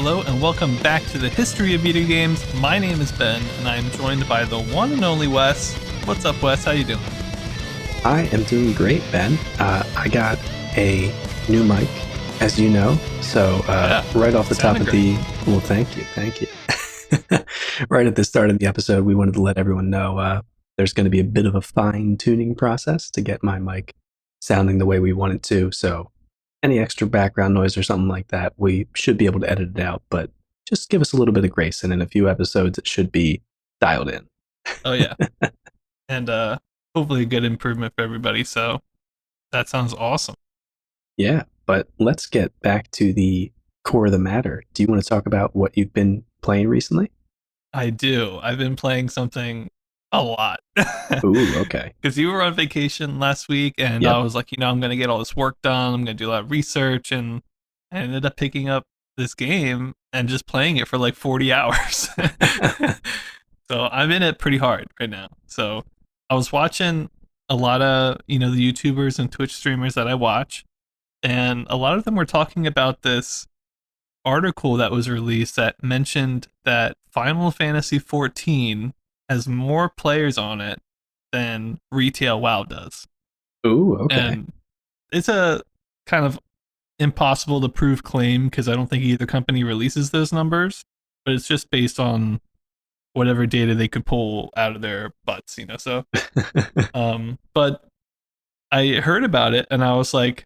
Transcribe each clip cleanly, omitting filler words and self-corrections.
Hello and welcome back to the History of Video Games. My name is Ben and I am joined by the one and only Wes. What's up, Wes? How you doing? I am doing great, Ben. I got a new mic, as you know, so right off the top of the... Well, thank you. Right at the start of the episode, we wanted to let everyone know there's going to be a bit of a fine-tuning process to get my mic sounding the way we want it to, so any extra background noise or something like that, we should be able to edit it out, but just give us a little bit of grace, and in a few episodes, it should be dialed in. Oh, yeah. And hopefully a good improvement for everybody, so that sounds awesome. Yeah, but let's get back to the core of the matter. Do you want to talk about what you've been playing recently? I do. I've been playing something a lot. Ooh, okay. Because you were on vacation last week, and Yep. I was like, I'm going to get all this work done. I'm going to do a lot of research, and I ended up picking up this game and just playing it for like 40 hours. So I'm in it pretty hard right now. So I was watching a lot of, the YouTubers and Twitch streamers that I watch, and a lot of them were talking about this article that was released that mentioned that Final Fantasy XIV has more players on it than retail WoW does. Ooh, okay. And it's a kind of impossible to prove claim because I don't think either company releases those numbers, but it's just based on whatever data they could pull out of their butts, so but I heard about it and I was like,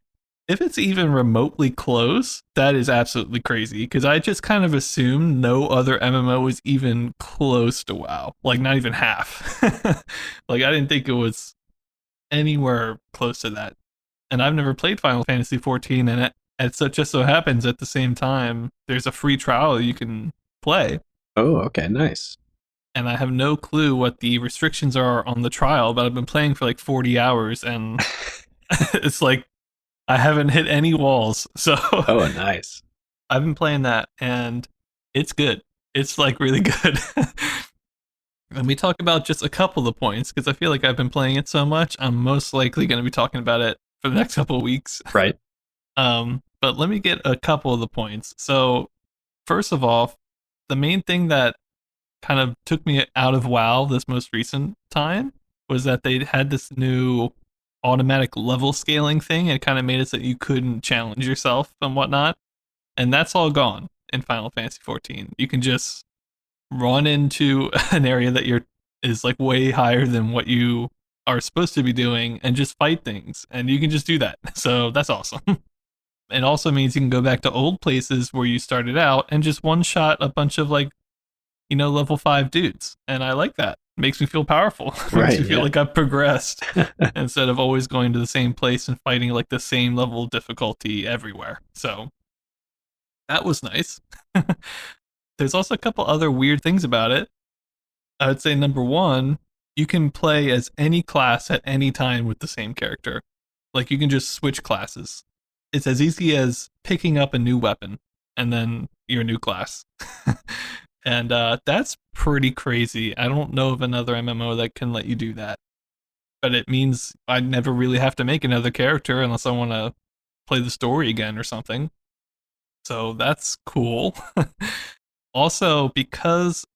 if it's even remotely close, that is absolutely crazy, because I just kind of assumed no other MMO was even close to WoW, like not even half. Like I didn't think it was anywhere close to that. And I've never played Final Fantasy XIV, and it just so happens at the same time there's a free trial you can play. Oh, okay, nice. And I have no clue what the restrictions are on the trial, but I've been playing for like 40 hours and it's like I haven't hit any walls. So Oh, nice. I've been playing that and it's good. It's like really good. Let me talk about just a couple of the points, because I feel like I've been playing it so much, I'm most likely going to be talking about it for the next couple of weeks. Right. But let me get a couple of the points. So first of all, the main thing that kind of took me out of WoW this most recent time was that they had this new automatic level scaling thing. It kind of made it so that you couldn't challenge yourself and whatnot, and that's all gone in Final Fantasy XIV. You can just run into an area that is like way higher than what you are supposed to be doing and just fight things, and you can just do that. So that's awesome. It also means you can go back to old places where you started out and just one shot a bunch of like level 5 dudes, and I like that. Makes me feel powerful. Makes me feel like I've progressed instead of always going to the same place and fighting like the same level of difficulty everywhere. So that was nice. There's also a couple other weird things about it. I would say number one, you can play as any class at any time with the same character. Like you can just switch classes. It's as easy as picking up a new weapon and then your new class. And that's pretty crazy. I don't know of another MMO that can let you do that. But it means I never really have to make another character unless I want to play the story again or something. So that's cool. Also, because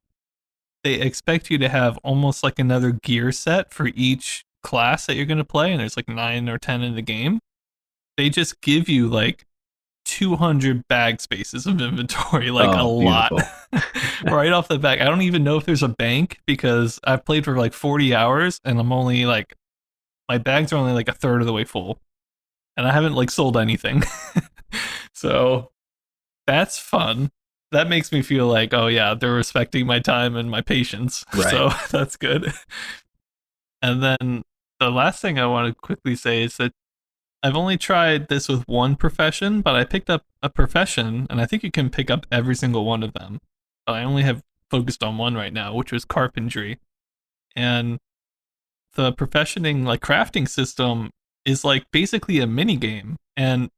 they expect you to have almost like another gear set for each class that you're going to play, and there's like 9 or 10 in the game, they just give you like 200 bag spaces of inventory, like a lot. Right off the back. I don't even know if there's a bank, because I've played for like 40 hours and I'm only like, my bags are only like a third of the way full, and I haven't like sold anything. So that's fun. That makes me feel like, oh yeah, they're respecting my time and my patience. Right. So that's good. And then the last thing I want to quickly say is that I've only tried this with one profession, but I picked up a profession, and I think you can pick up every single one of them. But I only have focused on one right now, which was carpentry. And the professioning, like crafting system, is like basically a mini game, and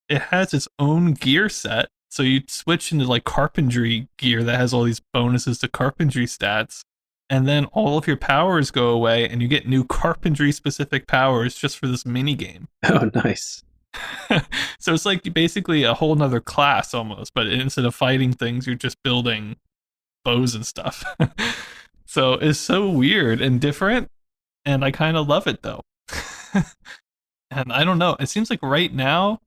it has its own gear set. So you switch into like carpentry gear that has all these bonuses to carpentry stats, and then all of your powers go away and you get new carpentry specific powers just for this mini game. Oh, nice. So it's like basically a whole nother class almost, but instead of fighting things, you're just building bows and stuff. So it's so weird and different, and I kind of love it though. And I don't know, it seems like right now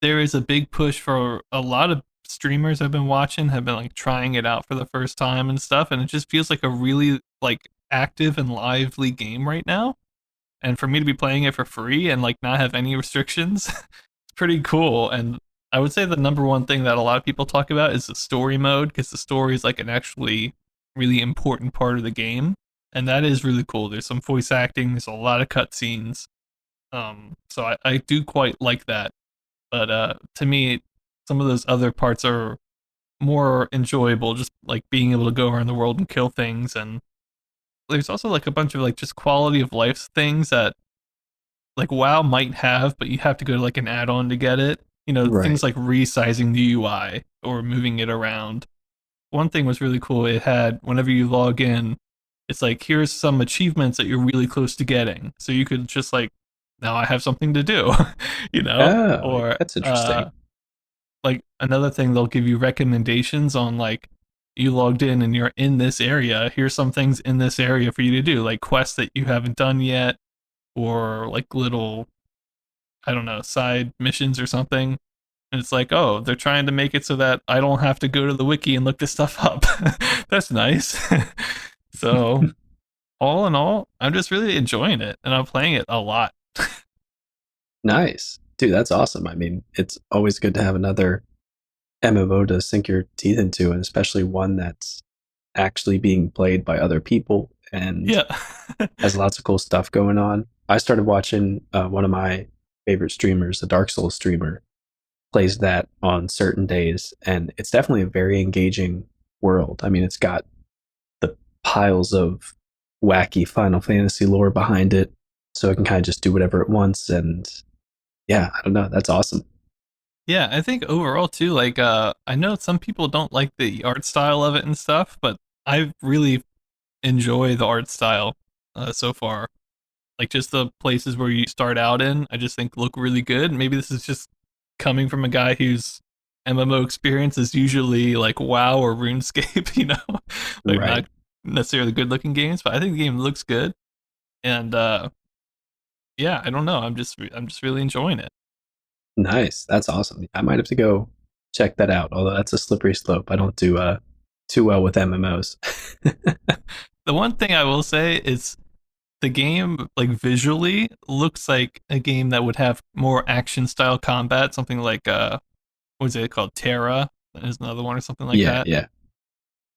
there is a big push for a lot of streamers I've been watching have been like trying it out for the first time and stuff, and it just feels like a really like active and lively game right now. And for me to be playing it for free and like not have any restrictions, it's pretty cool. And I would say the number one thing that a lot of people talk about is the story mode, because the story is like an actually really important part of the game, and that is really cool. There's some voice acting, there's a lot of cutscenes, so I do quite like that. But to me, some of those other parts are more enjoyable, just like being able to go around the world and kill things. And there's also like a bunch of like just quality of life things that like WoW might have, but you have to go to like an add-on to get it. You know, Right. things like resizing the UI or moving it around. One thing was really cool. It had whenever you log in, it's like here's some achievements that you're really close to getting. So you could just like now I have something to do, you know? Oh, Or that's interesting. like another thing they'll give you recommendations on like you logged in and you're in this area. Here's some things in this area for you to do, like quests that you haven't done yet or like little I don't know, side missions or something. And it's like, oh, they're trying to make it so that I don't have to go to the wiki and look this stuff up. That's nice. So, all in all, I'm just really enjoying it and I'm playing it a lot. Nice. Dude, that's awesome. I mean, it's always good to have another MMO to sink your teeth into, and especially one that's actually being played by other people and Yeah. has lots of cool stuff going on. I started watching one of my favorite streamers, a Dark Souls streamer, plays that on certain days, and it's definitely a very engaging world. I mean, it's got the piles of wacky Final Fantasy lore behind it, so it can kind of just do whatever it wants. And yeah, I don't know, that's awesome. Yeah, I think overall too, like I know some people don't like the art style of it and stuff, but I really enjoy the art style so far. Like just the places where you start out in, I just think look really good. Maybe this is just coming from a guy whose MMO experience is usually like WoW or RuneScape, you know, like Right. not necessarily good looking games, but I think the game looks good. And yeah, I don't know, I'm just really enjoying it. Nice. That's awesome. I might have to go check that out, although that's a slippery slope. I don't do too well with MMOs. The one thing I will say is the game like visually looks like a game that would have more action style combat, something like what is it called, Terra is another one or something like Yeah, that. yeah.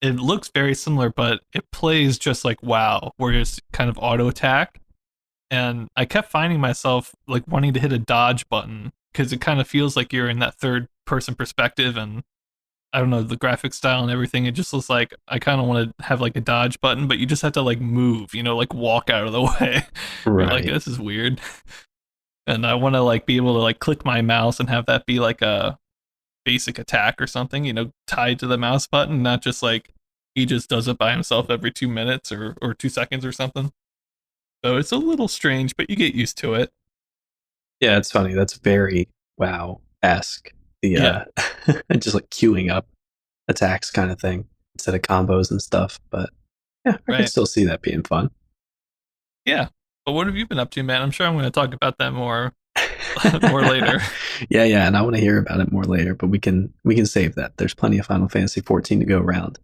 It looks very similar, but it plays just like WoW, where it's kind of auto attack. And I kept finding myself like wanting to hit a dodge button because it kind of feels like you're in that third person perspective, and I don't know, the graphic style and everything. It just looks like I kind of want to have like a dodge button, but you just have to like move, you know, like walk out of the way. You're like, Right. this is weird. And I want to like be able to like click my mouse and have that be like a basic attack or something, you know, tied to the mouse button, not just like he just does it by himself every 2 minutes or 2 seconds or something. So it's a little strange, but you get used to it. Yeah, it's funny. That's very WoW esque. The Yeah, just like queuing up attacks kind of thing instead of combos and stuff. But yeah, I could right. still see that being fun. Yeah. But what have you been up to, man? I'm sure I'm going to talk about that more more later. Yeah, yeah, and I want to hear about it more later, but we can save that. There's plenty of Final Fantasy 14 to go around.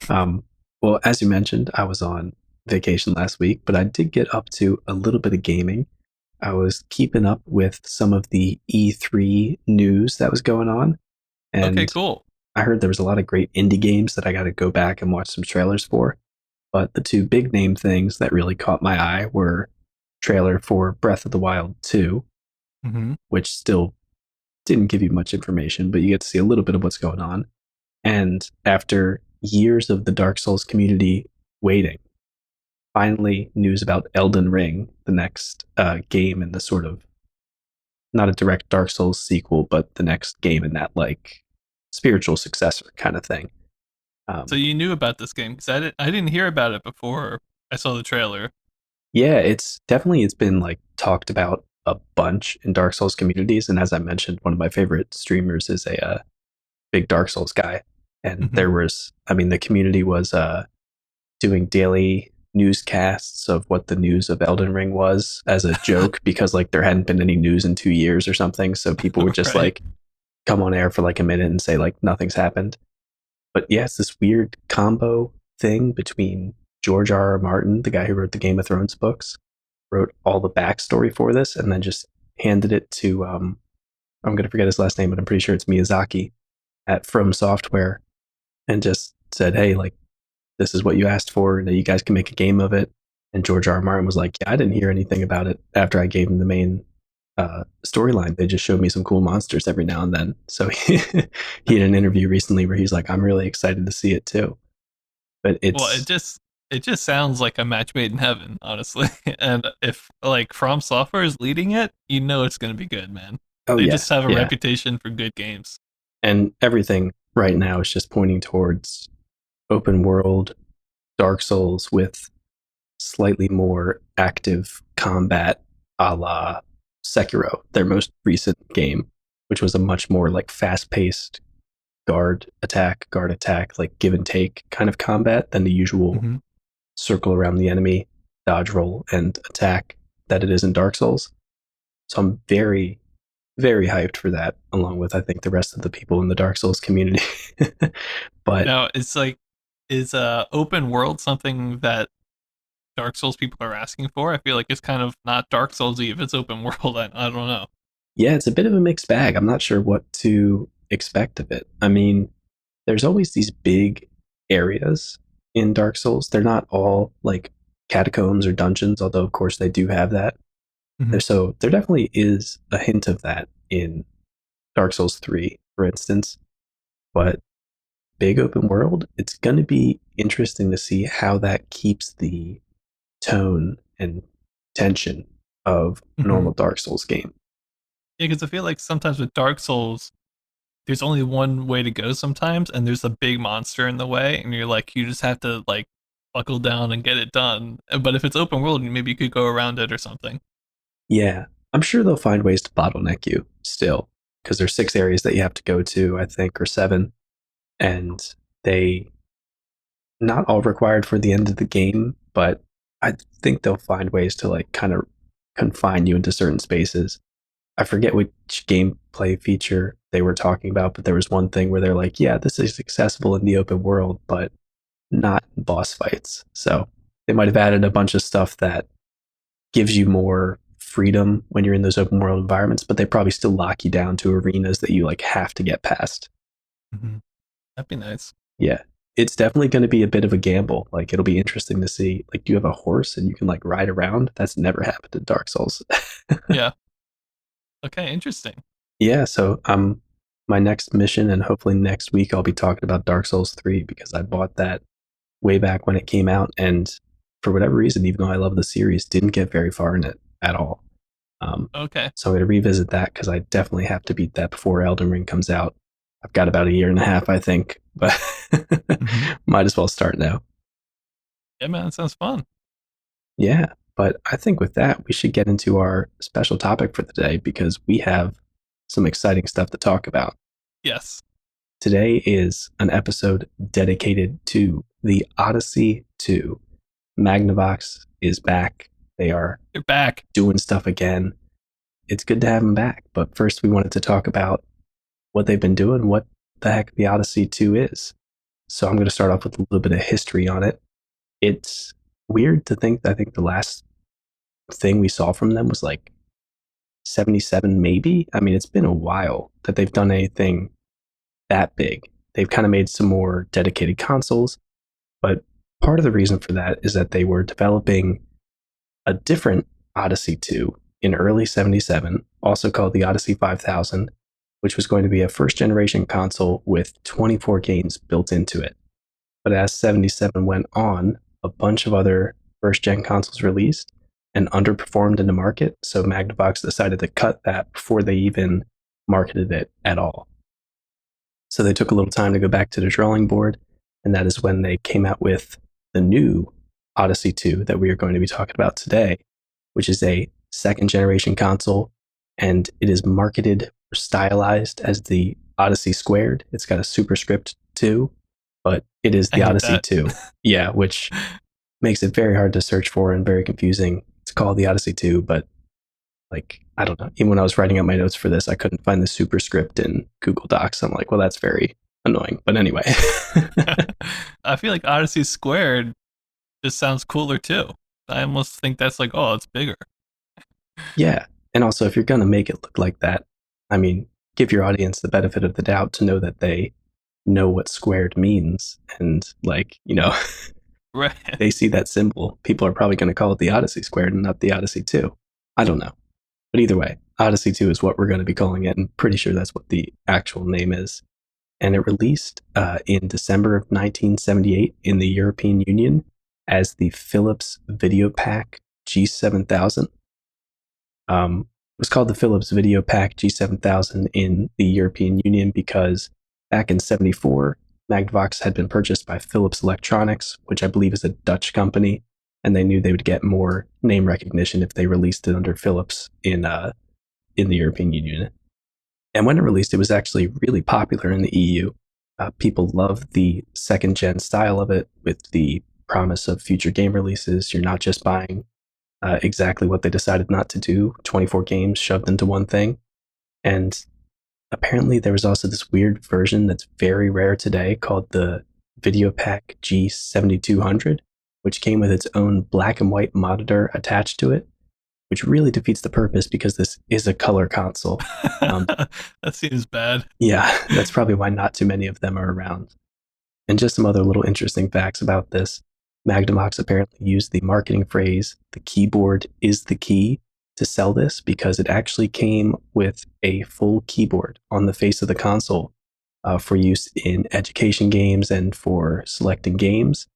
Um, well, as you mentioned, I was on vacation last week, but I did get up to a little bit of gaming. I was keeping up with some of the E3 news that was going on, Okay, and cool. I heard there was a lot of great indie games that I got to go back and watch some trailers for. But the two big name things that really caught my eye were trailer for Breath of the Wild 2, Hmm. which still didn't give you much information, but you get to see a little bit of what's going on. And after years of the Dark Souls community waiting, finally news about Elden Ring, the next game in the sort of not a direct Dark Souls sequel, but the next game in that like spiritual successor kind of thing. So Um, you knew about this game because I didn't hear about it before I saw the trailer. yeah, it's been like talked about a bunch in Dark Souls communities. And as I mentioned, one of my favorite streamers is a big Dark Souls guy. And Mm-hmm. there was, I mean, the community was doing daily newscasts of what the news of Elden Ring was as a joke because like there hadn't been any news in 2 years or something. So people would just Right. like come on air for like a minute and say like nothing's happened. But yeah, it's this weird combo thing between George R. R. Martin, the guy who wrote the Game of Thrones books, wrote all the backstory for this, and then just handed it to I'm gonna forget his last name, but I'm pretty sure it's Miyazaki at From Software, and just said, "Hey, like this is what you asked for, and you guys can make a game of it." And George R. R. Martin was like, "Yeah, I didn't hear anything about it after I gave him the main storyline. They just showed me some cool monsters every now and then." So he had an interview recently where he's like, "I'm really excited to see it too." But Well, it's it just sounds like a match made in heaven, honestly. And if like From Software is leading it, you know it's going to be good, man. oh They yeah, just have a yeah, reputation for good games. and everything right now is just pointing towards open world Dark Souls with slightly more active combat, a la Sekiro, their most recent game, which was a much more like fast paced guard attack, like give and take kind of combat than the usual Mm-hmm. circle around the enemy, dodge roll, and attack that it is in Dark Souls. So I'm very, very hyped for that, along with I think the rest of the people in the Dark Souls community. But Now, it's like, is open world something that Dark Souls people are asking for? I feel like it's kind of not Dark Soulsy if it's open world. I don't know. yeah, it's a bit of a mixed bag. I'm not sure what to expect of it. I mean, there's always these big areas in Dark Souls. They're not all like catacombs or dungeons, although of course they do have that. Mm-hmm. So there definitely is a hint of that in Dark Souls 3, for instance. But big open world, it's going to be interesting to see how that keeps the tone and tension of a Mm-hmm. normal Dark Souls game. Yeah, because I feel like sometimes with Dark Souls, there's only one way to go sometimes, and there's a big monster in the way, and you're like, you just have to like buckle down and get it done. But if it's open world, maybe you could go around it or something. Yeah, I'm sure they'll find ways to bottleneck you still, because there's 6 areas that you have to go to, I think, or 7, and they not all required for the end of the game, but I think they'll find ways to like kind of confine you into certain spaces. I forget which gameplay feature they were talking about, but there was one thing where they're like, yeah, this is accessible in the open world, but not in boss fights. So they might have added a bunch of stuff that gives you more freedom when you're in those open world environments, but they probably still lock you down to arenas that you like have to get past. Mm-hmm. That'd be nice. Yeah. It's definitely going to be a bit of a gamble. Like it'll be interesting to see. Like, do you have a horse and you can like ride around? That's never happened in Dark Souls. Yeah. Okay. Interesting. Yeah. So my next mission, and hopefully next week I'll be talking about Dark Souls 3 because I bought that way back when it came out, and for whatever reason, even though I love the series, didn't get very far in it at all. Um, Okay. so I'm going to revisit that because I definitely have to beat that before Elden Ring comes out. I've got about a year and a half, I think, but Mm-hmm. might as well start now. Yeah, man. That sounds fun. Yeah, but I think with that, we should get into our special topic for the day because we have some exciting stuff to talk about. Yes. Today is an episode dedicated to the Odyssey 2. Magnavox is back. They are You're back. doing stuff again. It's good to have them back. But first, we wanted to talk about what they've been doing, what the heck the Odyssey 2 is. So I'm going to start off with a little bit of history on it. It's weird to think, I think the last thing we saw from them was like 77, maybe. I mean, it's been a while that they've done anything that big. They've kind of made some more dedicated consoles, but part of the reason for that is that they were developing a different Odyssey 2 in early 77, also called the Odyssey 5000, which was going to be a first generation console with 24 games built into it. But as 77 went on, a bunch of other first gen consoles released and underperformed in the market, so Magnavox decided to cut that before they even marketed it at all. So they took a little time to go back to the drawing board, and that is when they came out with the new Odyssey 2 that we are going to be talking about today, which is a second generation console, and it is marketed or stylized as the Odyssey Squared. It's got a superscript 2, but it is I the hate Odyssey that. 2. Yeah, which makes it very hard to search for and very confusing. It's called the Odyssey 2, but like, I don't know. Even when I was writing out my notes for this, I couldn't find the superscript in Google Docs. I'm like, well, that's very annoying. But anyway. I feel like Odyssey Squared just sounds cooler too. I almost think that's like, oh, it's bigger. Yeah. And also, if you're going to make it look like that, I mean, give your audience the benefit of the doubt to know that they know what squared means. And, like, Right. they see that symbol. People are probably going to call it the Odyssey Squared and not the Odyssey 2. I don't know. But either way, Odyssey 2 is what we're going to be calling it. And pretty sure that's what the actual name is. And it released in December of 1978 in the European Union as the Philips VideoPack G7000. It was called the Philips VideoPack G7000 in the European Union because back in '74, Magnavox had been purchased by Philips Electronics, which I believe is a Dutch company, and they knew they would get more name recognition if they released it under Philips in the European Union. And when it released, it was actually really popular in the EU. People loved the second gen style of it with the promise of future game releases. You're not just buying exactly what they decided not to do 24 games shoved into one thing. And apparently, there was also this weird version that's very rare today called the VideoPack G7200, which came with its own black and white monitor attached to it, which really defeats the purpose because this is a color console. That seems bad. Yeah, that's probably why not too many of them are around. And just some other little interesting facts about this. Magnavox apparently used the marketing phrase, the keyboard is the key, to sell this because it actually came with a full keyboard on the face of the console for use in education games and for selecting games.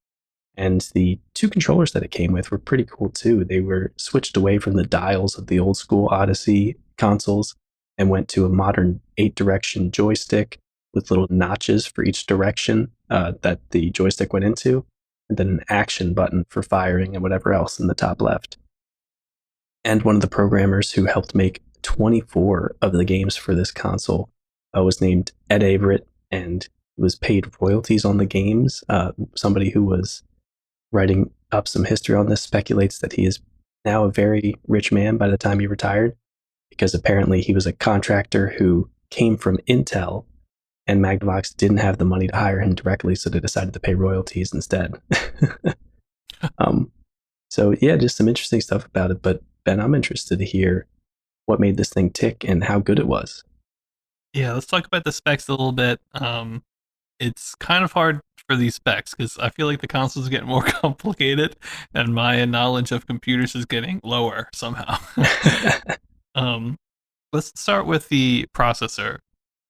And the two controllers that it came with were pretty cool too. They were switched away from the dials of the old school Odyssey consoles and went to a modern 8-direction joystick with little notches for each direction that the joystick went into, and then an action button for firing and whatever else in the top left. And one of the programmers who helped make 24 of the games for this console was named Ed Averitt, and was paid royalties on the games. Somebody who was writing up some history on this speculates that he is now a very rich man by the time he retired, because apparently he was a contractor who came from Intel, and Magnavox didn't have the money to hire him directly, so they decided to pay royalties instead. So yeah, just some interesting stuff about it. But Ben, I'm interested to hear what made this thing tick and how good it was. Yeah, let's talk about the specs a little bit. It's kind of hard for these specs because I feel like the consoles get more complicated and my knowledge of computers is getting lower somehow. um, let's start with the processor.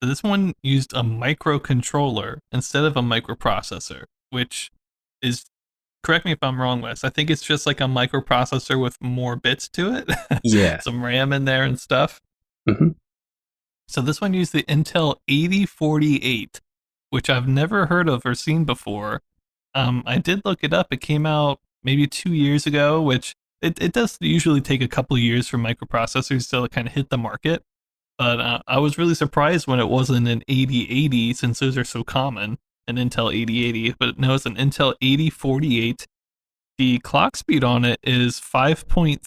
So this one used a microcontroller instead of a microprocessor, which is, correct me if I'm wrong, Wes, I think it's just like a microprocessor with more bits to it. Yeah. Some RAM in there and stuff. Mm-hmm. So this one used the Intel 8048, which I've never heard of or seen before. I did look it up. It came out maybe 2 years ago, which it does usually take a couple of years for microprocessors to kind of hit the market. But I was really surprised when it wasn't an 8080 since those are so common, an Intel 8080. But no, it's an Intel 8048. The clock speed on it is 5.37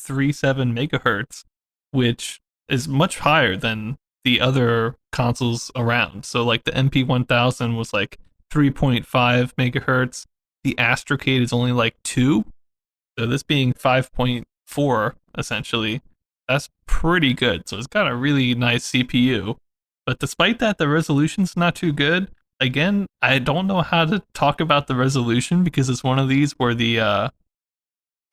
megahertz, which is much higher than the other consoles around. So like the MP1000 was like 3.5 megahertz. The Astrocade is only like 2. So this being 5.4 essentially, that's pretty good. So it's got a really nice CPU. But despite that, the resolution's not too good. Again, I don't know how to talk about the resolution because it's one of these where the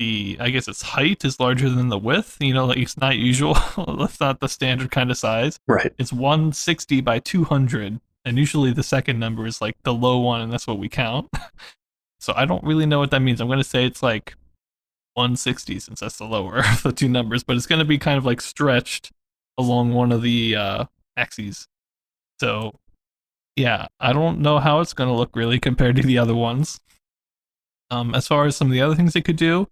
I guess its height is larger than the width. Like it's not usual. That's not the standard kind of size. Right. It's 160 by 200, and usually the second number is like the low one, and that's what we count. So I don't really know what that means. I'm going to say it's like 160 since that's the lower of the two numbers, but it's going to be kind of like stretched along one of the axes. So yeah, I don't know how it's going to look really compared to the other ones. As far as some of the other things it could do,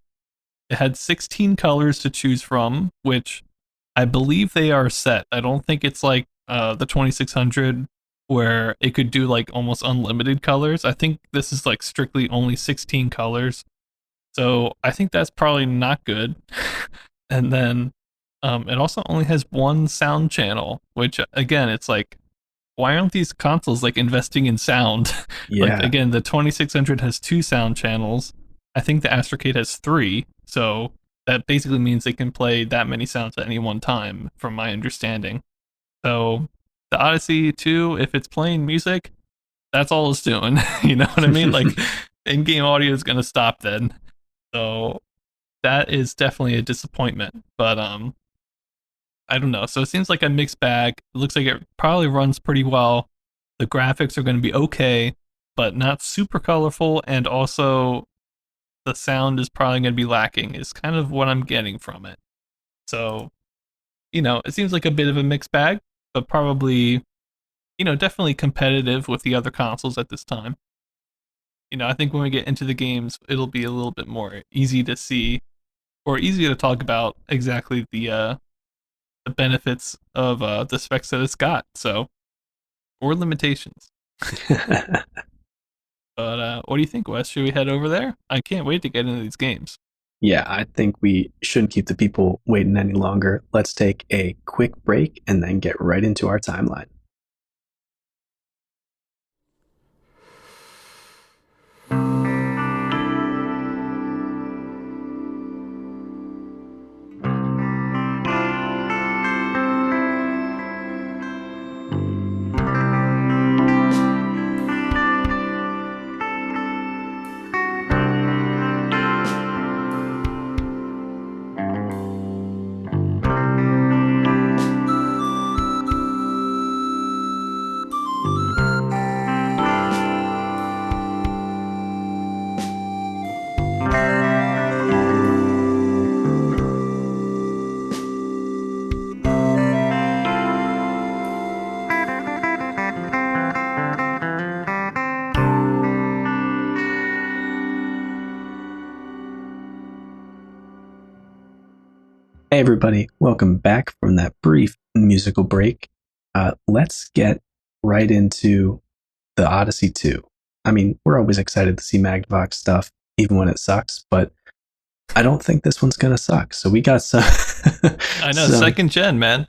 It had 16 colors to choose from, which I believe they are set. I don't think it's like the 2600 where it could do like almost unlimited colors. I think this is like strictly only 16 colors. So I think that's probably not good. And then it also only has one sound channel, which again, it's like, why aren't these consoles like investing in sound? Like Yeah. again, the 2600 has two sound channels. I think the Astrocade has three. So that basically means they can play that many sounds at any one time, from my understanding. So the Odyssey 2, if it's playing music, that's all it's doing. You know what I mean? Like in-game audio is gonna stop then. So that is definitely a disappointment. But I don't know. So it seems like a mixed bag. It looks like it probably runs pretty well. The graphics are going to be okay, but not super colorful, and also the sound is probably going to be lacking. Is kind of what I'm getting from it. So, it seems like a bit of a mixed bag, but probably, definitely competitive with the other consoles at this time. I think when we get into the games, it'll be a little bit more easy to see or easy to talk about exactly the benefits of the specs that it's got. So, or limitations. But what do you think, Wes? Should we head over there? I can't wait to get into these games. Yeah, I think we shouldn't keep the people waiting any longer. Let's take a quick break and then get right into our timeline. Hey, everybody, welcome back from that brief musical break. Let's get right into the Odyssey 2. I mean, we're always excited to see Magnavox stuff, even when it sucks, but I don't think this one's going to suck. So we got some. I know, second gen, man.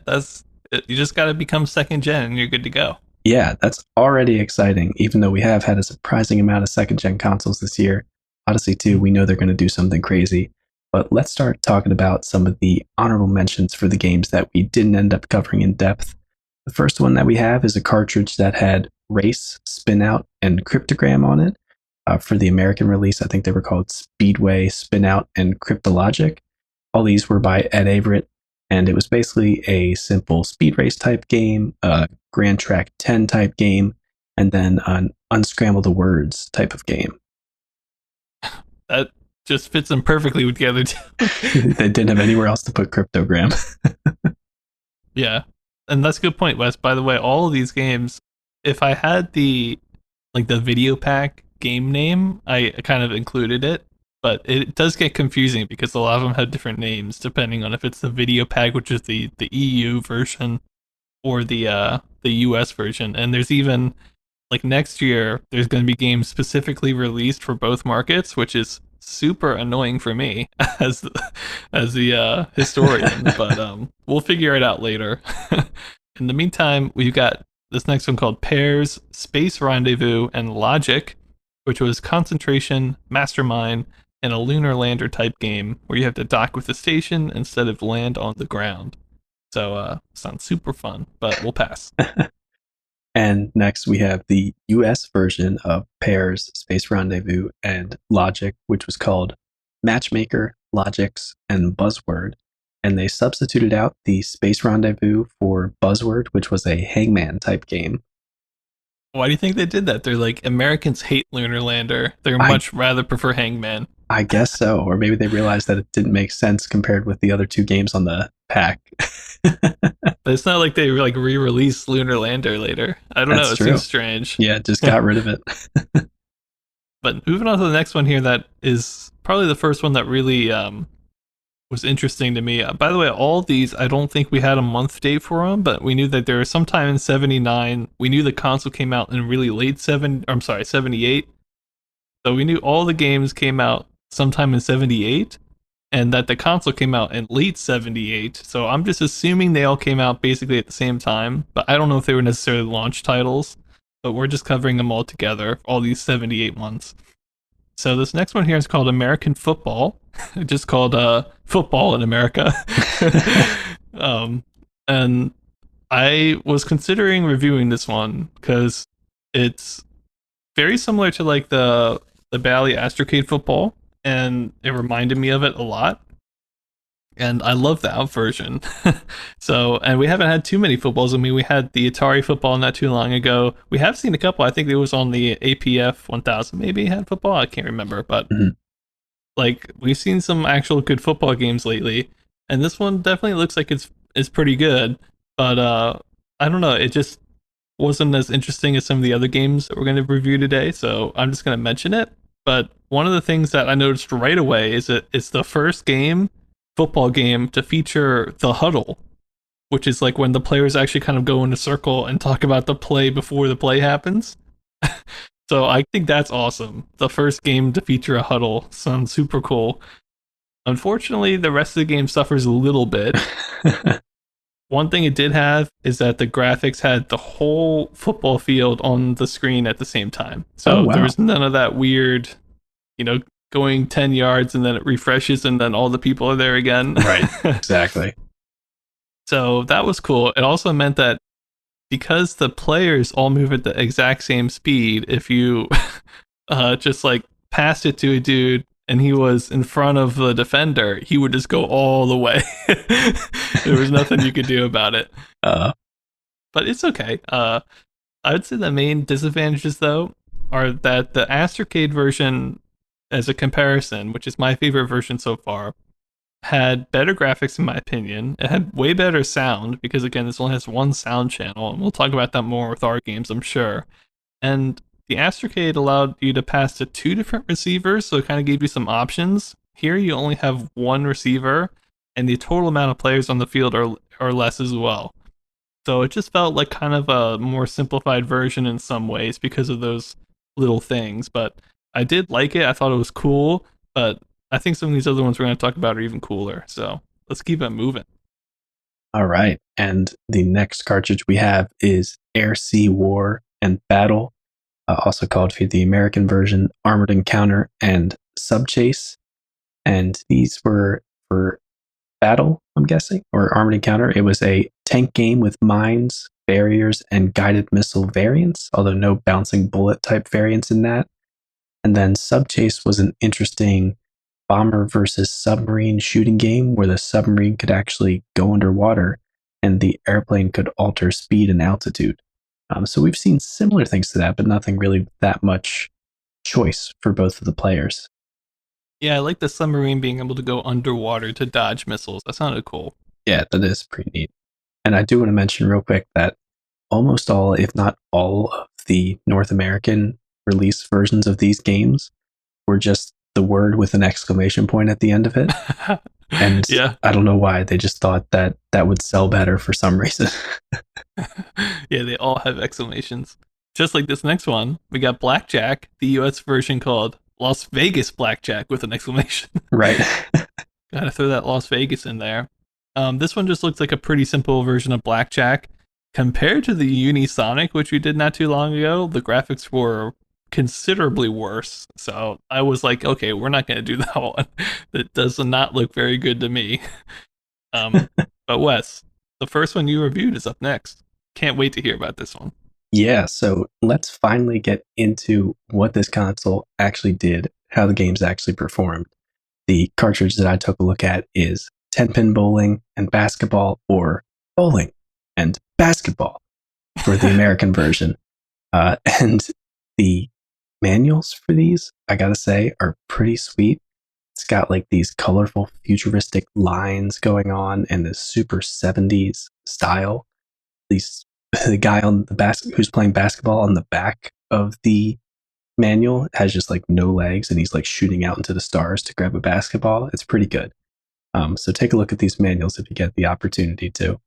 You just got to become second gen and you're good to go. Yeah, that's already exciting, even though we have had a surprising amount of second gen consoles this year. Odyssey 2, we know they're going to do something crazy. But let's start talking about some of the honorable mentions for the games that we didn't end up covering in depth. The first one that we have is a cartridge that had Race, Spinout, and Cryptogram on it. For the American release, I think they were called Speedway, Spinout, and Cryptologic. All these were by Ed Averitt, and it was basically a simple speed race type game, a Grand Track 10 type game, and then an Unscramble the Words type of game. That just fits them perfectly with the other two. They didn't have anywhere else to put Cryptogram. Yeah, and that's a good point, Wes. By the way, all of these games, if I had the video pack game name, I kind of included it, but it does get confusing because a lot of them have different names depending on if it's the video pack, which is the EU version, or the US version. And there's even like next year there's going to be games specifically released for both markets, which is super annoying for me as the historian. But we'll figure it out later. In the meantime, we've got this next one called Pairs, Space Rendezvous, and Logic, which was concentration, mastermind, and a lunar lander type game where you have to dock with the station instead of land on the ground. So sounds super fun, but we'll pass. And next we have the US version of Pairs, Space Rendezvous, and Logic, which was called Matchmaker, Logix, and Buzzword. And they substituted out the Space Rendezvous for Buzzword, which was a Hangman type game. Why do you think they did that? They're like, Americans hate Lunar Lander. They much rather prefer Hangman. I guess so. Or maybe they realized that it didn't make sense compared with the other two games on the pack. But it's not like they re-released Lunar Lander later. I don't know. It seems strange. Yeah, just got rid of it. But moving on to the next one here, that is probably the first one that really was interesting to me. By the way, all these, I don't think we had a month date for them, but we knew that there was sometime in 79. We knew the console came out in really late 78. So we knew all the games came out sometime in 78 and that the console came out in late 78. So I'm just assuming they all came out basically at the same time, but I don't know if they were necessarily launch titles, but we're just covering them all together, all these 78 ones. So this next one here is called American Football, just called Football in America. And I was considering reviewing this one because it's very similar to like the Bally Astrocade Football, and it reminded me of it a lot. And I love the out version. So, and we haven't had too many footballs. I mean, we had the Atari football not too long ago. We have seen a couple. I think it was on the APF 1000, maybe had football. I can't remember, but like we've seen some actual good football games lately, and this one definitely looks like it's pretty good. But I don't know. It just wasn't as interesting as some of the other games that we're going to review today. So I'm just going to mention it. But one of the things that I noticed right away is that it's the first football game to feature the huddle, which is like when the players actually kind of go in a circle and talk about the play before the play happens. So I think that's awesome. The first game to feature a huddle sounds super cool. Unfortunately, the rest of the game suffers a little bit. One thing it did have is that the graphics had the whole football field on the screen at the same time. So there was none of that weird, going 10 yards and then it refreshes and then all the people are there again. Right, exactly. So that was cool. It also meant that because the players all move at the exact same speed, if you just like passed it to a dude and he was in front of the defender, he would just go all the way. There was nothing you could do about it. But it's okay. I would say the main disadvantages, though, are that the Astrocade version, as a comparison, which is my favorite version so far, had better graphics in my opinion. It had way better sound because, again, this only has one sound channel, and we'll talk about that more with our games, I'm sure. And the Astrocade allowed you to pass to two different receivers, so it kind of gave you some options. Here you only have one receiver, and the total amount of players on the field are less as well. So it just felt like kind of a more simplified version in some ways because of those little things. But I did like it. I thought it was cool, but I think some of these other ones we're going to talk about are even cooler. So let's keep it moving. All right. And the next cartridge we have is Air, Sea, War, and Battle. Also called for the American version, Armored Encounter and Subchase. And these were for Battle, I'm guessing, or Armored Encounter. It was a tank game with mines, barriers, and guided missile variants, although no bouncing bullet type variants in that. And then Subchase was an interesting bomber versus submarine shooting game where the submarine could actually go underwater and the airplane could alter speed and altitude. So we've seen similar things to that, but nothing really that much choice for both of the players. Yeah, I like the submarine being able to go underwater to dodge missiles. That sounded cool. Yeah, that is pretty neat. And I do want to mention real quick that almost all, if not all, of the North American release versions of these games were just the word with an exclamation point at the end of it. And yeah. I don't know why. They just thought that would sell better for some reason. Yeah, they all have exclamations. Just like this next one, we got Blackjack, the US version called Las Vegas Blackjack with an exclamation. Right. Gotta throw that Las Vegas in there. This one just looks like a pretty simple version of Blackjack. Compared to the Unisonic, which we did not too long ago, the graphics were considerably worse. So I was like, okay, we're not going to do that one. That does not look very good to me. But Wes, the first one you reviewed is up next. Can't wait to hear about this one. Yeah, so let's finally get into what this console actually did, how the games actually performed. The cartridge that I took a look at is Tenpin Bowling and Basketball, or Bowling and Basketball for the American version. And the manuals for these, I gotta say, are pretty sweet. It's got like these colorful futuristic lines going on and this super 70s style. The guy on the who's playing basketball on the back of the manual has just like no legs and he's like shooting out into the stars to grab a basketball. It's pretty good. So take a look at these manuals if you get the opportunity to.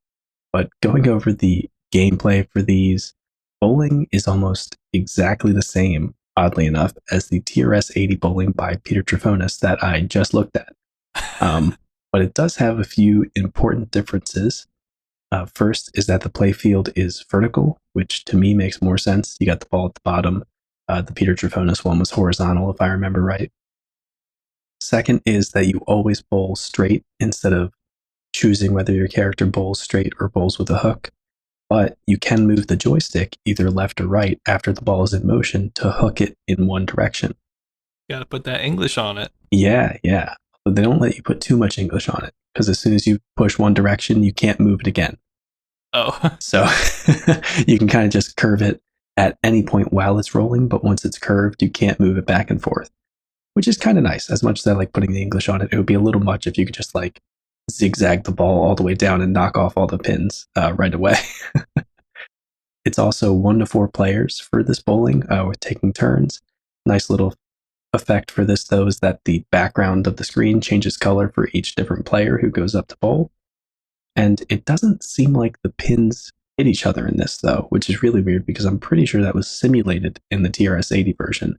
But going over the gameplay for these, bowling is almost exactly the same, oddly enough, as the TRS 80 bowling by Peter Trifonis that I just looked at. But it does have a few important differences. First is that the playfield is vertical, which to me makes more sense. You got the ball at the bottom. The Peter Trifonis one was horizontal, if I remember right. Second is that you always bowl straight instead of choosing whether your character bowls straight or bowls with a hook. But you can move the joystick either left or right after the ball is in motion to hook it in one direction. You gotta put that English on it. Yeah. But they don't let you put too much English on it because as soon as you push one direction, you can't move it again. Oh. So you can kind of just curve it at any point while it's rolling, but once it's curved, you can't move it back and forth, which is kind of nice. As much as I like putting the English on it, it would be a little much if you could just like zigzag the ball all the way down and knock off all the pins right away. It's also 1 to 4 players for this bowling with taking turns. Nice little effect for this, though, is that the background of the screen changes color for each different player who goes up to bowl. And it doesn't seem like the pins hit each other in this, though, which is really weird because I'm pretty sure that was simulated in the TRS-80 version.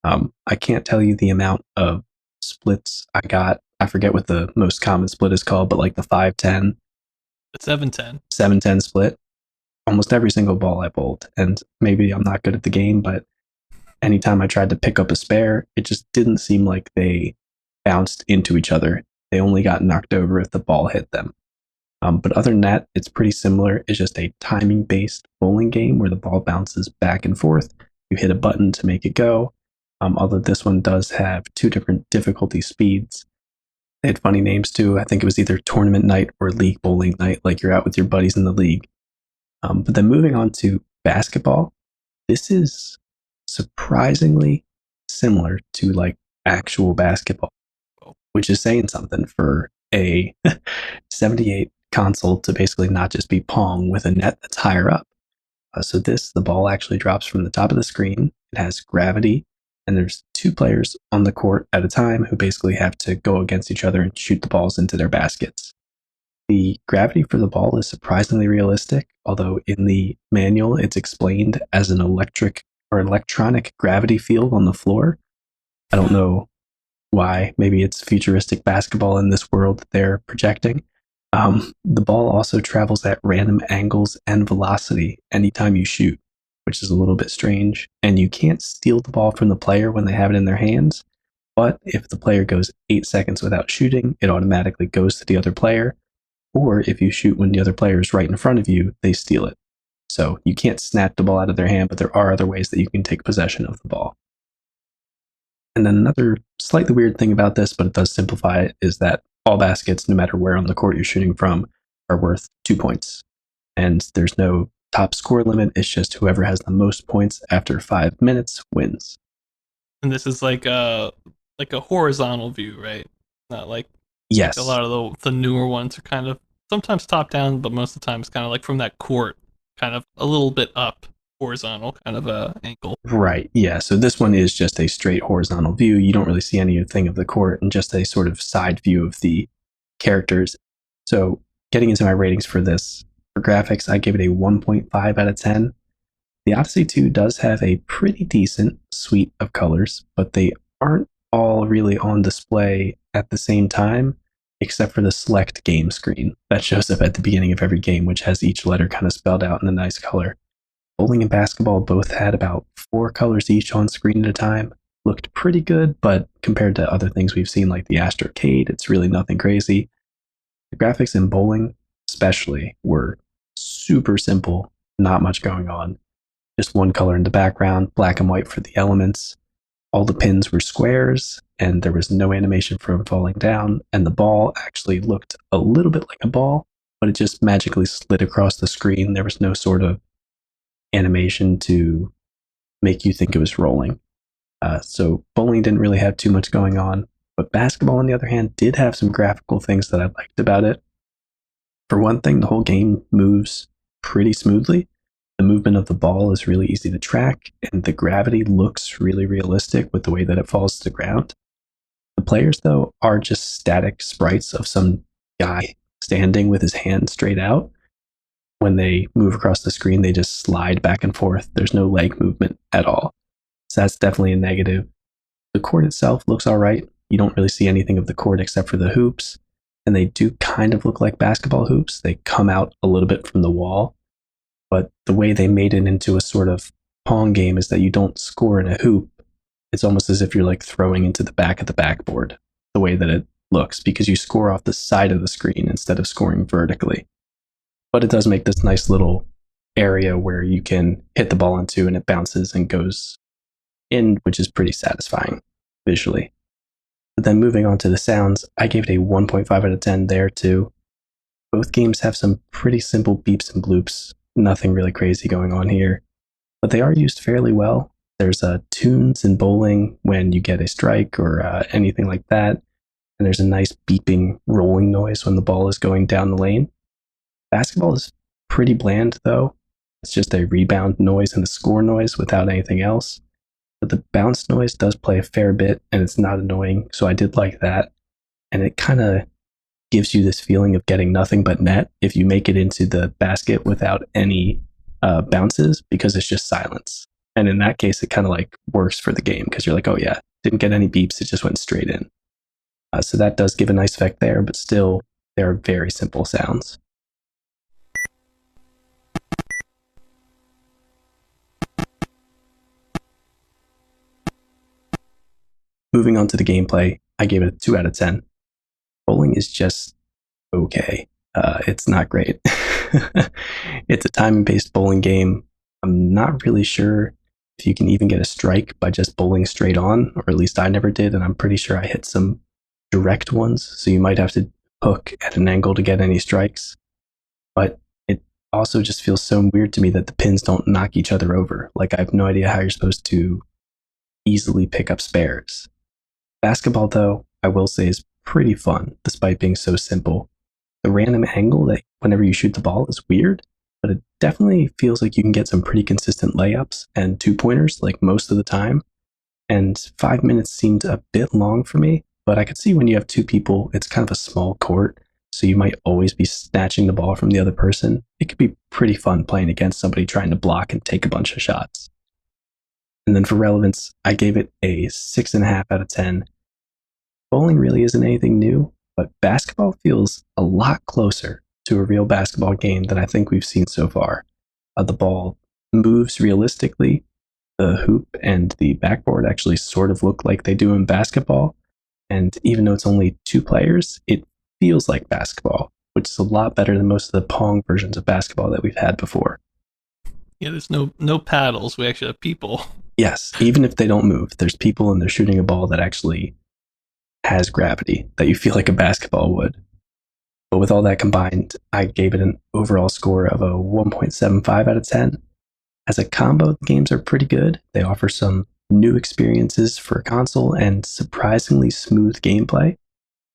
I can't tell you the amount of splits I got. I forget what the most common split is called, but like the 5-10. The 7-10. 7-10 split. Almost every single ball I bowled. And maybe I'm not good at the game, but anytime I tried to pick up a spare, it just didn't seem like they bounced into each other. They only got knocked over if the ball hit them. But other than that, it's pretty similar. It's just a timing-based bowling game where the ball bounces back and forth. You hit a button to make it go. Although this one does have 2 different difficulty speeds. They had funny names too. I think it was either tournament night or league bowling night, like you're out with your buddies in the league. But then moving on to basketball, this is surprisingly similar to like actual basketball, which is saying something for a 78 console to basically not just be Pong with a net that's higher up. So the ball actually drops from the top of the screen. It has gravity, and there's 2 players on the court at a time who basically have to go against each other and shoot the balls into their baskets. The gravity for the ball is surprisingly realistic, although in the manual it's explained as an electric or electronic gravity field on the floor. I don't know why. Maybe it's futuristic basketball in this world that they're projecting. The ball also travels at random angles and velocity anytime you shoot, which is a little bit strange. And you can't steal the ball from the player when they have it in their hands. But if the player goes 8 seconds without shooting, it automatically goes to the other player. Or if you shoot when the other player is right in front of you, they steal it. So you can't snap the ball out of their hand, but there are other ways that you can take possession of the ball. And then another slightly weird thing about this, but it does simplify it, is that all baskets, no matter where on the court you're shooting from, are worth 2 points. And there's no top score limit. It's just whoever has the most points after 5 minutes wins. And this is like a horizontal view, right? Not like yes. Like a lot of the newer ones are kind of sometimes top down, but most of the time it's kind of like from that court, kind of a little bit up, horizontal kind of a angle. Right. Yeah. So this one is just a straight horizontal view. You don't really see anything of the court and just a sort of side view of the characters. So getting into my ratings for this, for graphics, I give it a 1.5 out of 10. The Odyssey 2 does have a pretty decent suite of colors, but they aren't all really on display at the same time, except for the select game screen that shows up at the beginning of every game, which has each letter kind of spelled out in a nice color. Bowling and basketball both had about 4 colors each on screen at a time. Looked pretty good, but compared to other things we've seen like the Astrocade, it's really nothing crazy. The graphics in bowling, especially, were super simple, not much going on. Just 1 color in the background, black and white for the elements. All the pins were squares, and there was no animation from falling down, and the ball actually looked a little bit like a ball, but it just magically slid across the screen. There was no sort of animation to make you think it was rolling. So bowling didn't really have too much going on, but basketball, on the other hand, did have some graphical things that I liked about it. For one thing, the whole game moves pretty smoothly. The movement of the ball is really easy to track, and the gravity looks really realistic with the way that it falls to the ground. The players, though, are just static sprites of some guy standing with his hand straight out. When they move across the screen, they just slide back and forth. There's no leg movement at all. So that's definitely a negative. The court itself looks all right. You don't really see anything of the court except for the hoops. And they do kind of look like basketball hoops. They come out a little bit from the wall. But the way they made it into a sort of Pong game is that you don't score in a hoop. It's almost as if you're like throwing into the back of the backboard, the way that it looks, because you score off the side of the screen instead of scoring vertically. But it does make this nice little area where you can hit the ball into and it bounces and goes in, which is pretty satisfying visually. But then moving on to the sounds, I gave it a 1.5 out of 10 there too. Both games have some pretty simple beeps and bloops, nothing really crazy going on here, but they are used fairly well. There's tunes in bowling when you get a strike or anything like that, and there's a nice beeping rolling noise when the ball is going down the lane. Basketball is pretty bland though. It's just a rebound noise and a score noise without anything else. But the bounce noise does play a fair bit and it's not annoying, so I did like that. And it kind of gives you this feeling of getting nothing but net if you make it into the basket without any bounces, because it's just silence. And in that case, it kind of like works for the game because you're like, oh yeah, didn't get any beeps, it just went straight in. So that does give a nice effect there, but still, they are very simple sounds. Moving on to the gameplay, I gave it a 2 out of 10. Bowling is just okay. It's not great. It's a time-based bowling game. I'm not really sure if you can even get a strike by just bowling straight on, or at least I never did, and I'm pretty sure I hit some direct ones, so you might have to hook at an angle to get any strikes. But it also just feels so weird to me that the pins don't knock each other over. Like, I have no idea how you're supposed to easily pick up spares. Basketball, though, I will say is pretty fun, despite being so simple. The random angle that whenever you shoot the ball is weird, but it definitely feels like you can get some pretty consistent layups and 2-pointers like most of the time. And 5 minutes seemed a bit long for me, but I could see when you have 2 people, it's kind of a small court, so you might always be snatching the ball from the other person. It could be pretty fun playing against somebody trying to block and take a bunch of shots. And then for relevance, I gave it a 6.5 out of 10. Bowling really isn't anything new, but basketball feels a lot closer to a real basketball game than I think we've seen so far. The ball moves realistically. The hoop and the backboard actually sort of look like they do in basketball. And even though it's only 2 players, it feels like basketball, which is a lot better than most of the Pong versions of basketball that we've had before. Yeah, there's no paddles. We actually have people. Yes, even if they don't move, there's people and they're shooting a ball that actually has gravity, that you feel like a basketball would. But with all that combined, I gave it an overall score of a 1.75 out of 10. As a combo, the games are pretty good. They offer some new experiences for a console and surprisingly smooth gameplay.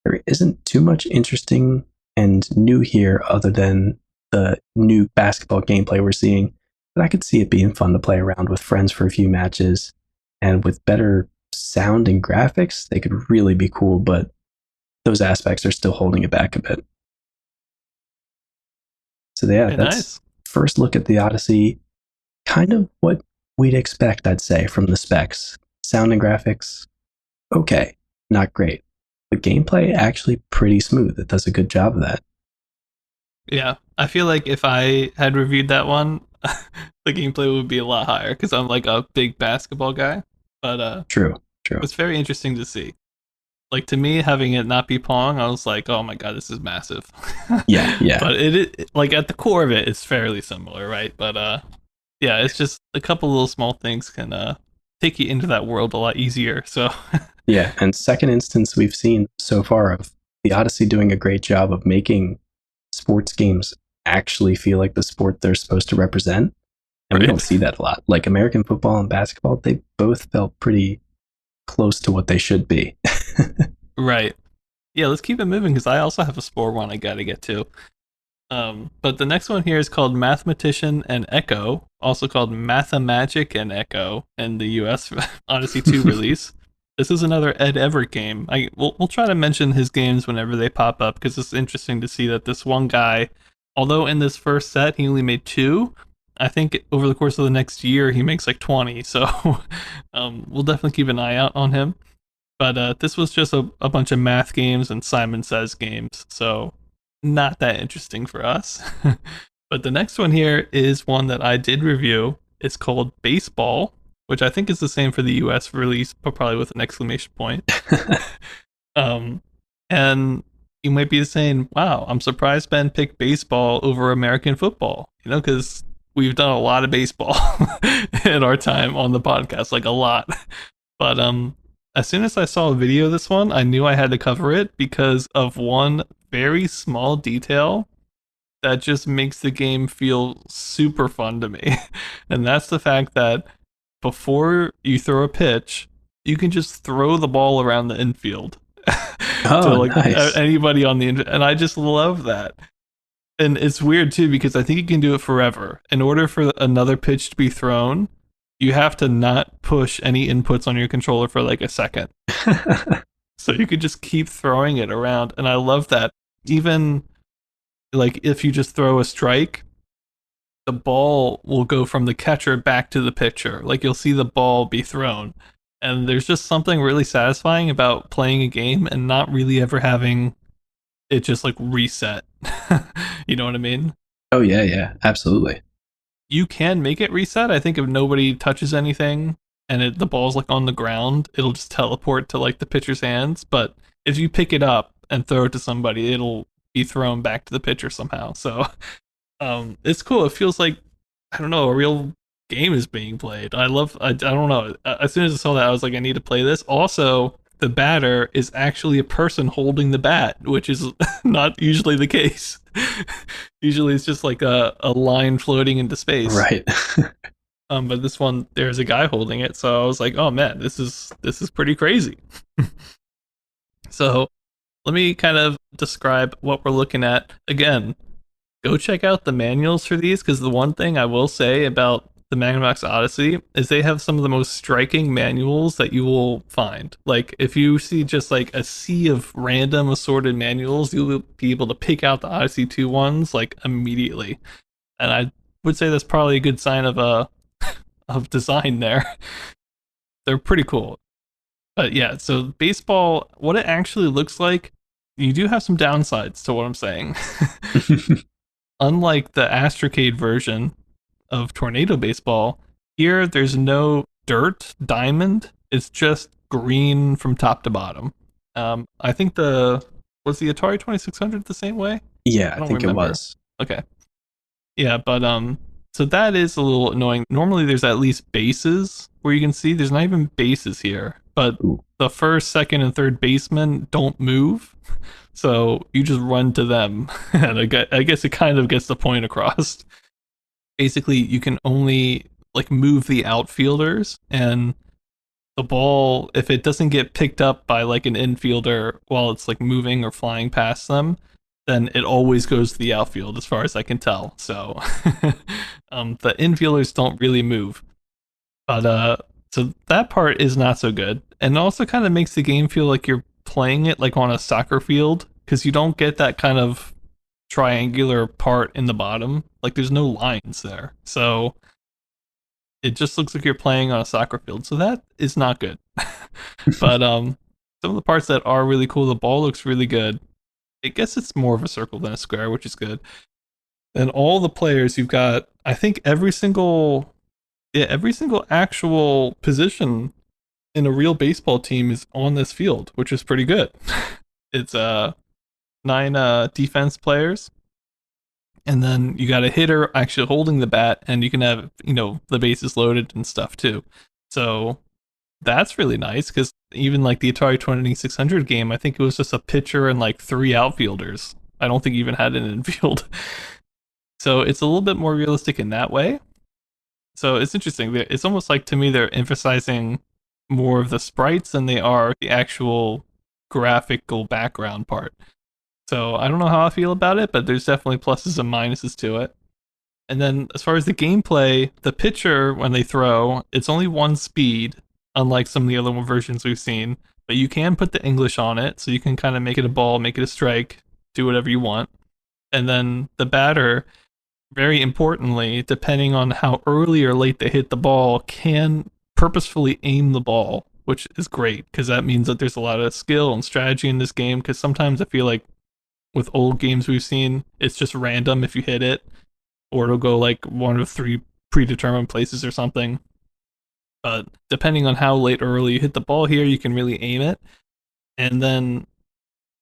There isn't too much interesting and new here other than the new basketball gameplay we're seeing, but I could see it being fun to play around with friends for a few matches. And with better sound and graphics, they could really be cool, but those aspects are still holding it back a bit. So yeah, Very that's nice. First look at the Odyssey. Kind of what we'd expect, I'd say, from the specs. Sound and graphics, okay, not great. But gameplay, actually pretty smooth. It does a good job of that. Yeah, I feel like if I had reviewed that one, the gameplay would be a lot higher because I'm like a big basketball guy. But True. it's very interesting to see. Like, to me, having it not be Pong, I was like, oh my god, this is massive. Yeah. But it like at the core of it, it's fairly similar, right? But yeah, it's just a couple little small things can take you into that world a lot easier. So Yeah, and second instance we've seen so far of the Odyssey doing a great job of making sports games actually feel like the sport they're supposed to represent. And we don't see that a lot. Like American football and basketball, they both felt pretty close to what they should be. Right. Yeah, let's keep it moving because I also have a sport one I gotta get to. But the next one here is called Mathematician and Echo, also called Mathemagic and Echo in the US Odyssey 2 release. This is another Ed Everett game. We'll try to mention his games whenever they pop up because it's interesting to see that this one guy, although in this first set he only made two, I think over the course of the next year he makes like 20. So we'll definitely keep an eye out on him. But this was just a bunch of math games and Simon Says games, so not that interesting for us. But the next one here is one that I did review. It's called Baseball, which I think is the same for the US release, but probably with an exclamation point. And you might be saying, wow, I'm surprised Ben picked baseball over American football, because we've done a lot of baseball in our time on the podcast, like a lot. But as soon as I saw a video of this one, I knew I had to cover it because of one very small detail that just makes the game feel super fun to me. And that's the fact that before you throw a pitch, you can just throw the ball around the infield to nice. Anybody on the and I just love that. And it's weird too because I think you can do it forever. In order for another pitch to be thrown, you have to not push any inputs on your controller for like a second. So you could just keep throwing it around. And I love that. Even like if you just throw a strike, the ball will go from the catcher back to the pitcher. Like you'll see the ball be thrown. And there's just something really satisfying about playing a game and not really ever having it just like reset. You know what I mean? Oh, yeah, absolutely. You can make it reset. I think if nobody touches anything and the ball's like on the ground, it'll just teleport to like the pitcher's hands. But if you pick it up and throw it to somebody, it'll be thrown back to the pitcher somehow. So it's cool. It feels like, I don't know, a real game is being played. I don't know. As soon as I saw that, I was like, I need to play this. Also, the batter is actually a person holding the bat, which is not usually the case. Usually it's just like a line floating into space. Right. But this one, there's a guy holding it. So I was like, oh man, this is pretty crazy. So let me kind of describe what we're looking at. Again, go check out the manuals for these, because the one thing I will say about the Magnavox Odyssey is they have some of the most striking manuals that you will find. Like if you see just like a sea of random assorted manuals, you'll be able to pick out the Odyssey 2 ones like immediately. And I would say that's probably a good sign of of design there. They're pretty cool. But yeah, so baseball, what it actually looks like, you do have some downsides to what I'm saying. Unlike the Astrocade version of Tornado Baseball, here there's no dirt diamond. It's just green from top to bottom. I think was the Atari 2600 the same way? Yeah, I think remember. It was. Okay. Yeah, but so that is a little annoying. Normally there's at least bases where you can see. There's not even bases here, but the first, second, and third basemen don't move. So you just run to them, and I guess it kind of gets the point across. Basically, you can only like move the outfielders, and the ball, if it doesn't get picked up by like an infielder while it's like moving or flying past them, then it always goes to the outfield, as far as I can tell. So the infielders don't really move, but so that part is not so good, and it also kind of makes the game feel like you're playing it like on a soccer field, because you don't get that kind of triangular part in the bottom. Like there's no lines there, so it just looks like you're playing on a soccer field. So that is not good. But some of the parts that are really cool, the ball looks really good. I guess it's more of a circle than a square, which is good. And all the players, you've got, I think every single actual position in a real baseball team is on this field, which is pretty good. It's 9 defense players, and then you got a hitter actually holding the bat, and you can have the bases loaded and stuff too. So that's really nice, because even like the Atari 2600 game, I think it was just a pitcher and like 3 outfielders. I don't think you even had an infield. So it's a little bit more realistic in that way. So it's interesting. It's almost like, to me, they're emphasizing more of the sprites than they are the actual graphical background part. So I don't know how I feel about it, but there's definitely pluses and minuses to it. And then as far as the gameplay, the pitcher, when they throw, it's only one speed. unlike some of the other versions we've seen. But you can put the English on it, so you can kind of make it a ball, make it a strike, do whatever you want. And then the batter, very importantly, depending on how early or late they hit the ball, can purposefully aim the ball, which is great because that means that there's a lot of skill and strategy in this game. Because sometimes I feel like with old games we've seen, it's just random if you hit it, or it'll go like one of three predetermined places or something. But depending on how late or early you hit the ball here, you can really aim it. And then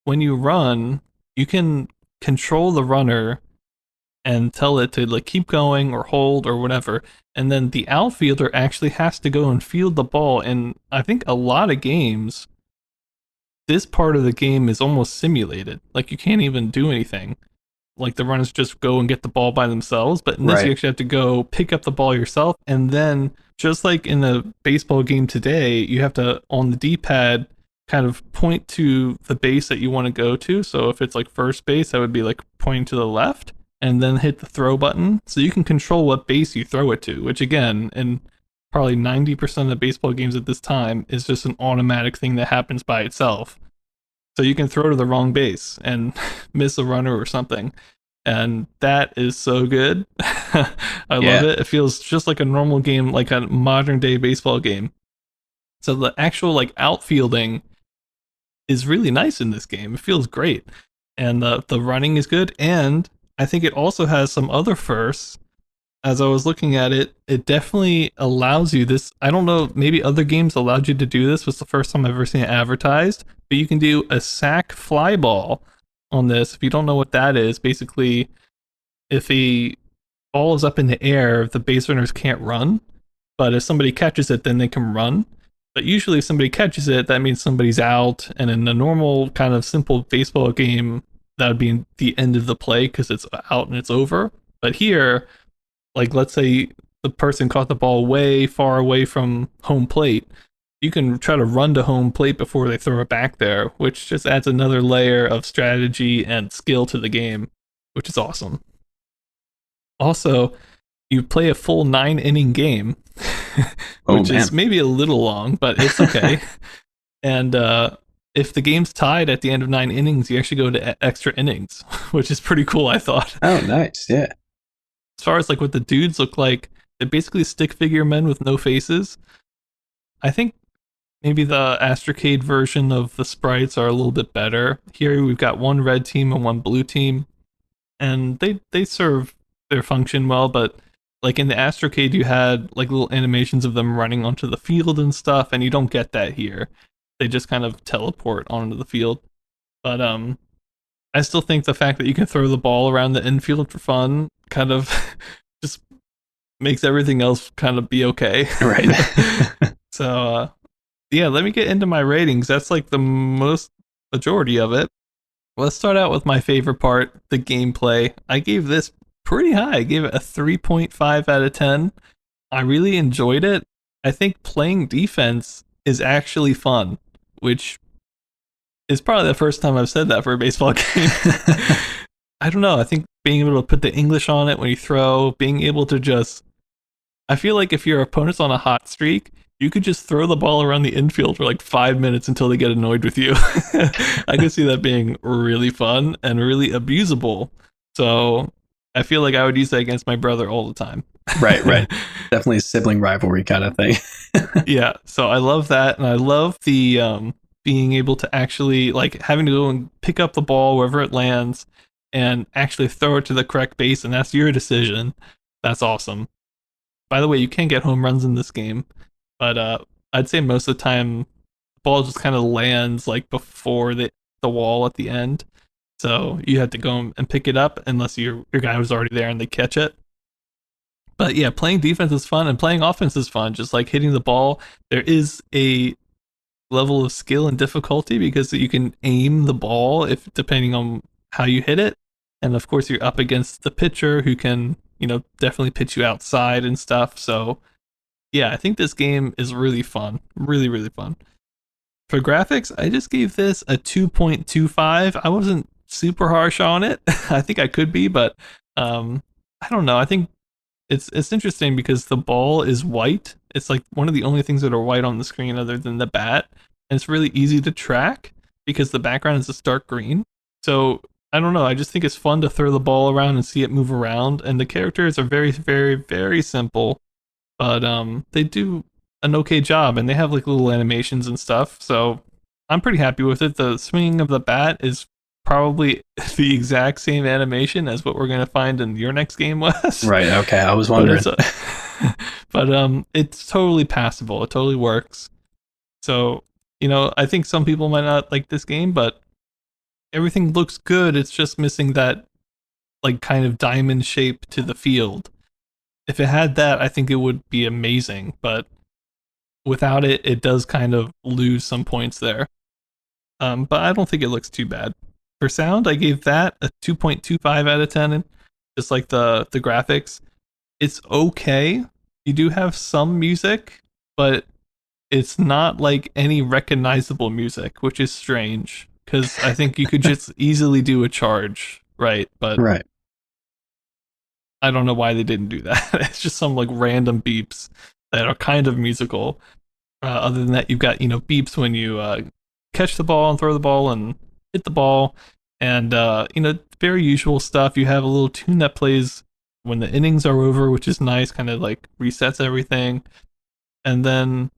when you run, you can control the runner and tell it to like keep going or hold or whatever. And then the outfielder actually has to go and field the ball. And I think a lot of games, this part of the game is almost simulated. Like you can't even do anything. Like the runners just go and get the ball by themselves. But in this, you actually have to go pick up the ball yourself. And then just like in a baseball game today, you have to, on the D-pad, kind of point to the base that you want to go to. So if it's like first base, that would be like pointing to the left, and then hit the throw button. So you can control what base you throw it to, which again, in probably 90% of baseball games at this time, is just an automatic thing that happens by itself. So you can throw to the wrong base and miss a runner or something. And that is so good. I love it. It feels just like a normal game, like a modern day baseball game. So the actual like outfielding is really nice in this game. It feels great. And the running is good. And I think it also has some other firsts. As I was looking at it, it definitely allows you this. I don't know, maybe other games allowed you to do this. It was the first time I've ever seen it advertised. But you can do a sack fly ball on this. If you don't know what that is, basically, if a ball is up in the air, the base runners can't run. But if somebody catches it, then they can run. But usually if somebody catches it, that means somebody's out. And in a normal kind of simple baseball game, that would be the end of the play because it's out and it's over. But here, like let's say the person caught the ball way far away from home plate, you can try to run to home plate before they throw it back there, which just adds another layer of strategy and skill to the game, which is awesome. Also, you play a full 9-inning game, which is maybe a little long, but it's okay. And if the game's tied at the end of 9 innings, you actually go to extra innings, which is pretty cool, I thought. Oh, nice, yeah. As far as like what the dudes look like, they're basically stick figure men with no faces. I think maybe the Astrocade version of the sprites are a little bit better. Here we've got one red team and one blue team, and they serve their function well, but like in the Astrocade you had like little animations of them running onto the field and stuff, and you don't get that here. They just kind of teleport onto the field. But I still think the fact that you can throw the ball around the infield for fun kind of just makes everything else kind of be okay. Right. So yeah, let me get into my ratings. That's like the majority of it. Let's start out with my favorite part, the gameplay. I gave this pretty high. I gave it a 3.5 out of 10. I really enjoyed it. I think playing defense is actually fun, which is probably the first time I've said that for a baseball game. I don't know. I think being able to put the English on it when you throw, being able to just... I feel like if your opponent's on a hot streak, you could just throw the ball around the infield for like 5 minutes until they get annoyed with you. I could see that being really fun and really abusable. So I feel like I would use that against my brother all the time. Right. Definitely a sibling rivalry kind of thing. Yeah, so I love that, and I love the being able to actually, like, having to go and pick up the ball wherever it lands and actually throw it to the correct base, and that's your decision. That's awesome. By the way, you can get home runs in this game, but I'd say most of the time the ball just kind of lands like before the wall at the end, so you have to go and pick it up unless your guy was already there and they catch it. But yeah, playing defense is fun and playing offense is fun. Just like hitting the ball, there is a level of skill and difficulty because you can aim the ball if depending on how you hit it. And of course, you're up against the pitcher who can, definitely pitch you outside and stuff. So yeah, I think this game is really fun. Really, really fun. For graphics, I just gave this a 2.25. I wasn't super harsh on it. I think I could be, but I don't know. I think it's interesting because the ball is white It's like one of the only things that are white on the screen other than the bat. And it's really easy to track because the background is this dark green. So I don't know. I just think it's fun to throw the ball around and see it move around. And the characters are very, very, very simple, but they do an okay job, and they have like little animations and stuff. So I'm pretty happy with it. The swinging of the bat is probably the exact same animation as what we're gonna find in your next game was. Right. Okay. I was wondering. But it's totally passable. It totally works. So I think some people might not like this game, but everything looks good. It's just missing that like kind of diamond shape to the field. If it had that, I think it would be amazing. But without it, it does kind of lose some points there. But I don't think it looks too bad. For sound, I gave that a 2.25 out of 10. Just like the graphics, it's okay. You do have some music, but it's not like any recognizable music, which is strange because I think you could just easily do a charge, right? But right. I don't know why they didn't do that. It's just some like random beeps that are kind of musical. Other than that, you've got beeps when you catch the ball and throw the ball and hit the ball, and very usual stuff. You have a little tune that plays when the innings are over, which is nice, kind of like resets everything. And then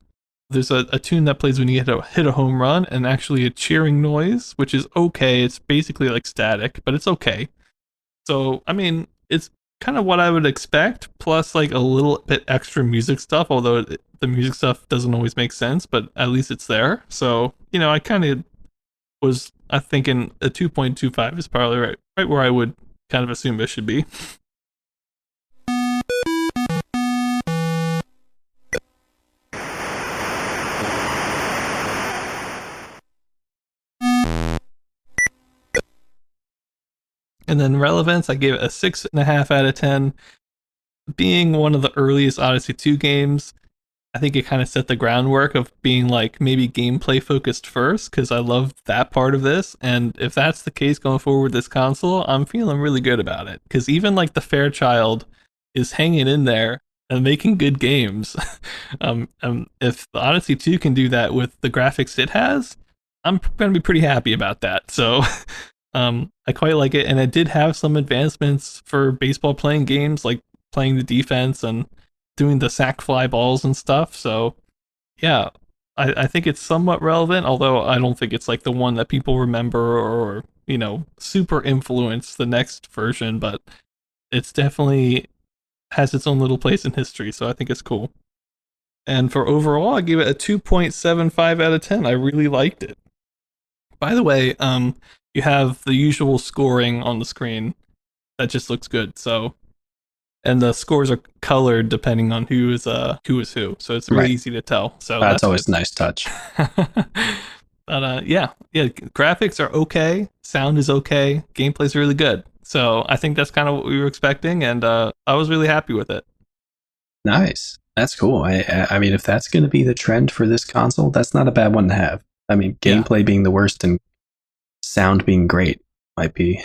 there's a tune that plays when you hit a home run, and actually a cheering noise, which is okay. It's basically like static, but it's okay. So I mean, it's kind of what I would expect, plus like a little bit extra music stuff, although the music stuff doesn't always make sense, but at least it's there. So I kind of was thinking a 2.25 is probably right where I would kind of assume it should be. And then relevance, I gave it a 6.5 out of 10. Being one of the earliest Odyssey 2 games, I think it kind of set the groundwork of being like maybe gameplay focused first, because I love that part of this. And if that's the case going forward with this console, I'm feeling really good about it. Because even like the Fairchild is hanging in there and making good games. If the Odyssey 2 can do that with the graphics it has, I'm going to be pretty happy about that. So I quite like it, and it did have some advancements for baseball playing games, like playing the defense and doing the sack fly balls and stuff. So yeah, I think it's somewhat relevant, although I don't think it's like the one that people remember or super influence the next version, but it's definitely has its own little place in history, so I think it's cool. And for overall, I give it a 2.75 out of 10. I really liked it. By the way, you have the usual scoring on the screen that just looks good. So, and the scores are colored depending on who is who. So it's really easy to tell. So that's always a nice touch. But yeah, graphics are okay, sound is okay, gameplay's really good. So I think that's kind of what we were expecting, and I was really happy with it. Nice, that's cool. I mean, if that's going to be the trend for this console, that's not a bad one to have. I mean, gameplay being the worst and sound being great might be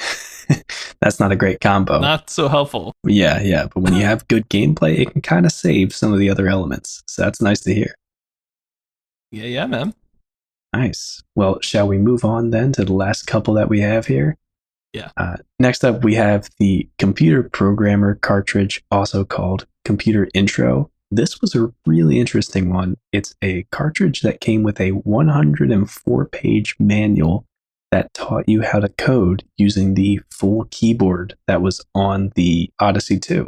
that's not a great combo. Not so helpful. Yeah, but when you have good gameplay, it can kind of save some of the other elements. So that's nice to hear. Yeah, man. Nice. Well, shall we move on then to the last couple that we have here? Yeah. Next up, we have the Computer Programmer cartridge, also called Computer Intro. This was a really interesting one. It's a cartridge that came with a 104-page manual that taught you how to code using the full keyboard that was on the Odyssey 2. It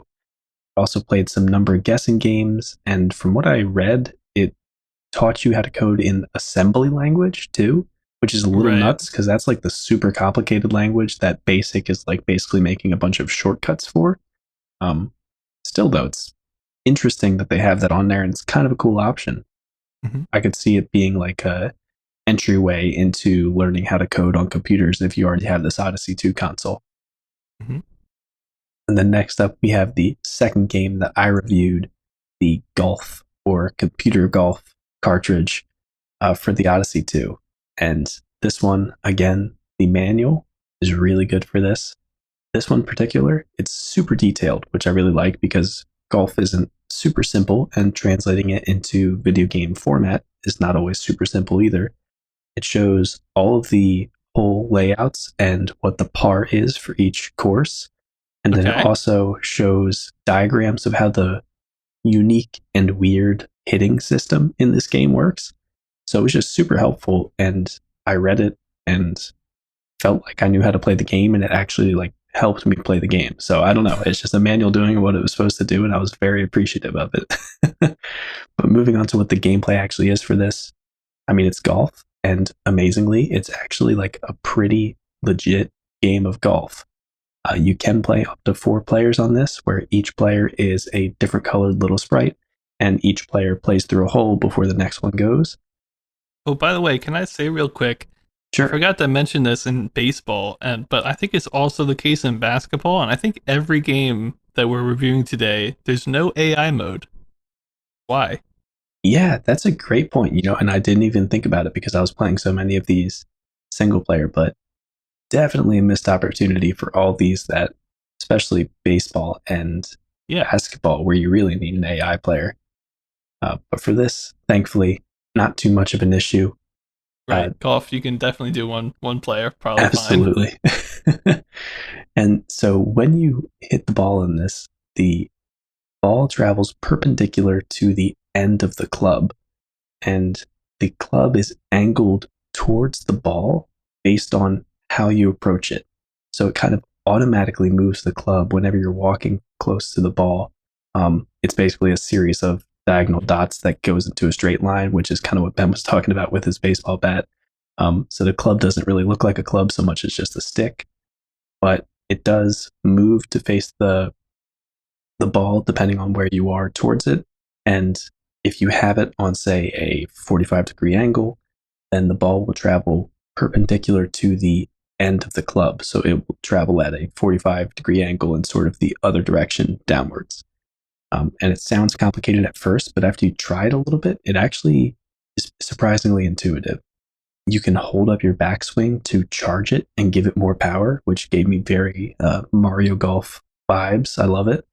also played some number guessing games, and from what I read, it taught you how to code in assembly language too, which is a little nuts because that's like the super complicated language that BASIC is like basically making a bunch of shortcuts for. Still though, it's interesting that they have that on there, and it's kind of a cool option. Mm-hmm. I could see it being like a entryway into learning how to code on computers if you already have this Odyssey 2 console. Mm-hmm. And then next up, we have the second game that I reviewed, the Golf or Computer Golf cartridge for the Odyssey 2. And this one, again, the manual is really good for this. This one in particular, it's super detailed, which I really like because golf isn't super simple, and translating it into video game format is not always super simple either. It shows all of the hole layouts and what the par is for each course. And then it Okay. also shows diagrams of how the unique and weird hitting system in this game works. So it was just super helpful. And I read it and felt like I knew how to play the game, and it actually like helped me play the game. So I don't know. It's just a manual doing what it was supposed to do, and I was very appreciative of it. But moving on to what the gameplay actually is for this, I mean, it's golf, and amazingly, it's actually like a pretty legit game of golf. You can play up to 4 players on this, where each player is a different colored little sprite, and each player plays through a hole before the next one goes. Oh, by the way, can I say real quick? I Sure. forgot to mention this in baseball, and but I think it's also the case in basketball. And I think every game that we're reviewing today, there's no AI mode. Why? Yeah, that's a great point, and I didn't even think about it because I was playing so many of these single player, but definitely a missed opportunity for all these that, especially baseball and Yeah, basketball, where you really need an AI player. But for this, thankfully, not too much of an issue. Uh, right. Golf, you can definitely do one player, probably fine. Absolutely. And so when you hit the ball in this, the ball travels perpendicular to the end of the club, and the club is angled towards the ball based on how you approach it. So it kind of automatically moves the club whenever you're walking close to the ball. It's basically a series of diagonal dots that goes into a straight line, which is kind of what Ben was talking about with his baseball bat. So the club doesn't really look like a club so much as just a stick, but it does move to face the ball depending on where you are towards it. And if you have it on, say, a 45-degree angle, then the ball will travel perpendicular to the end of the club. So it will travel at a 45-degree angle in sort of the other direction downwards. And it sounds complicated at first, but after you try it a little bit, it actually is surprisingly intuitive. You can hold up your backswing to charge it and give it more power, which gave me very Mario Golf vibes. I love it.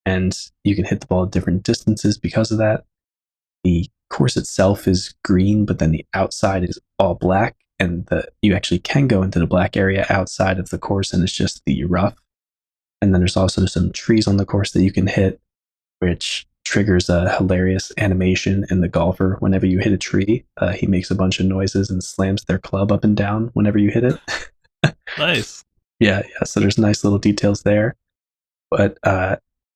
And you can hit the ball at different distances because of that. The course itself is green, but then the outside is all black, and you actually can go into the black area outside of the course, and it's just the rough. And then there's also some trees on the course that you can hit, which triggers a hilarious animation in the golfer. Whenever you hit a tree, he makes a bunch of noises and slams their club up and down whenever you hit it. Nice. Yeah. So there's nice little details there. But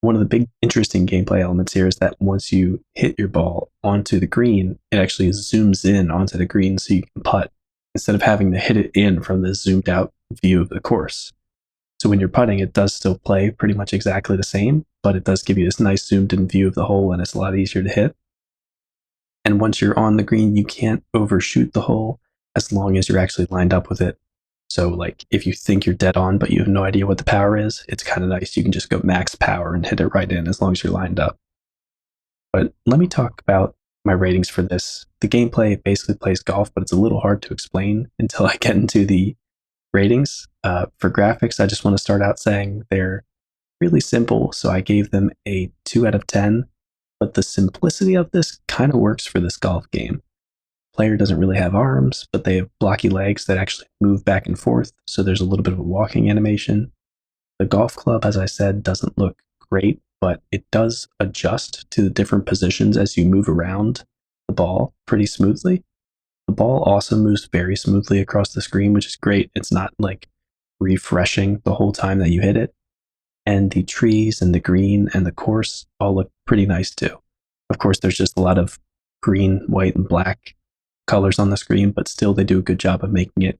one of the big interesting gameplay elements here is that once you hit your ball onto the green, it actually zooms in onto the green so you can putt instead of having to hit it in from the zoomed out view of the course. So when you're putting, it does still play pretty much exactly the same, but it does give you this nice zoomed in view of the hole, and it's a lot easier to hit. And once you're on the green, you can't overshoot the hole as long as you're actually lined up with it. So, like, if you think you're dead on, but you have no idea what the power is, it's kind of nice. You can just go max power and hit it right in as long as you're lined up. But let me talk about my ratings for this. The gameplay basically plays golf, but it's a little hard to explain until I get into the ratings. For graphics, I just want to start out saying they're really simple, so I gave them a 2 out of 10. But the simplicity of this kind of works for this golf game. Player doesn't really have arms, but they have blocky legs that actually move back and forth, so there's a little bit of a walking animation. The golf club, as I said, doesn't look great, but it does adjust to the different positions as you move around the ball pretty smoothly. The ball also moves very smoothly across the screen, which is great. It's not like refreshing the whole time that you hit it. And the trees and the green and the course all look pretty nice too. Of course, there's just a lot of green, white, and black colors on the screen, but still they do a good job of making it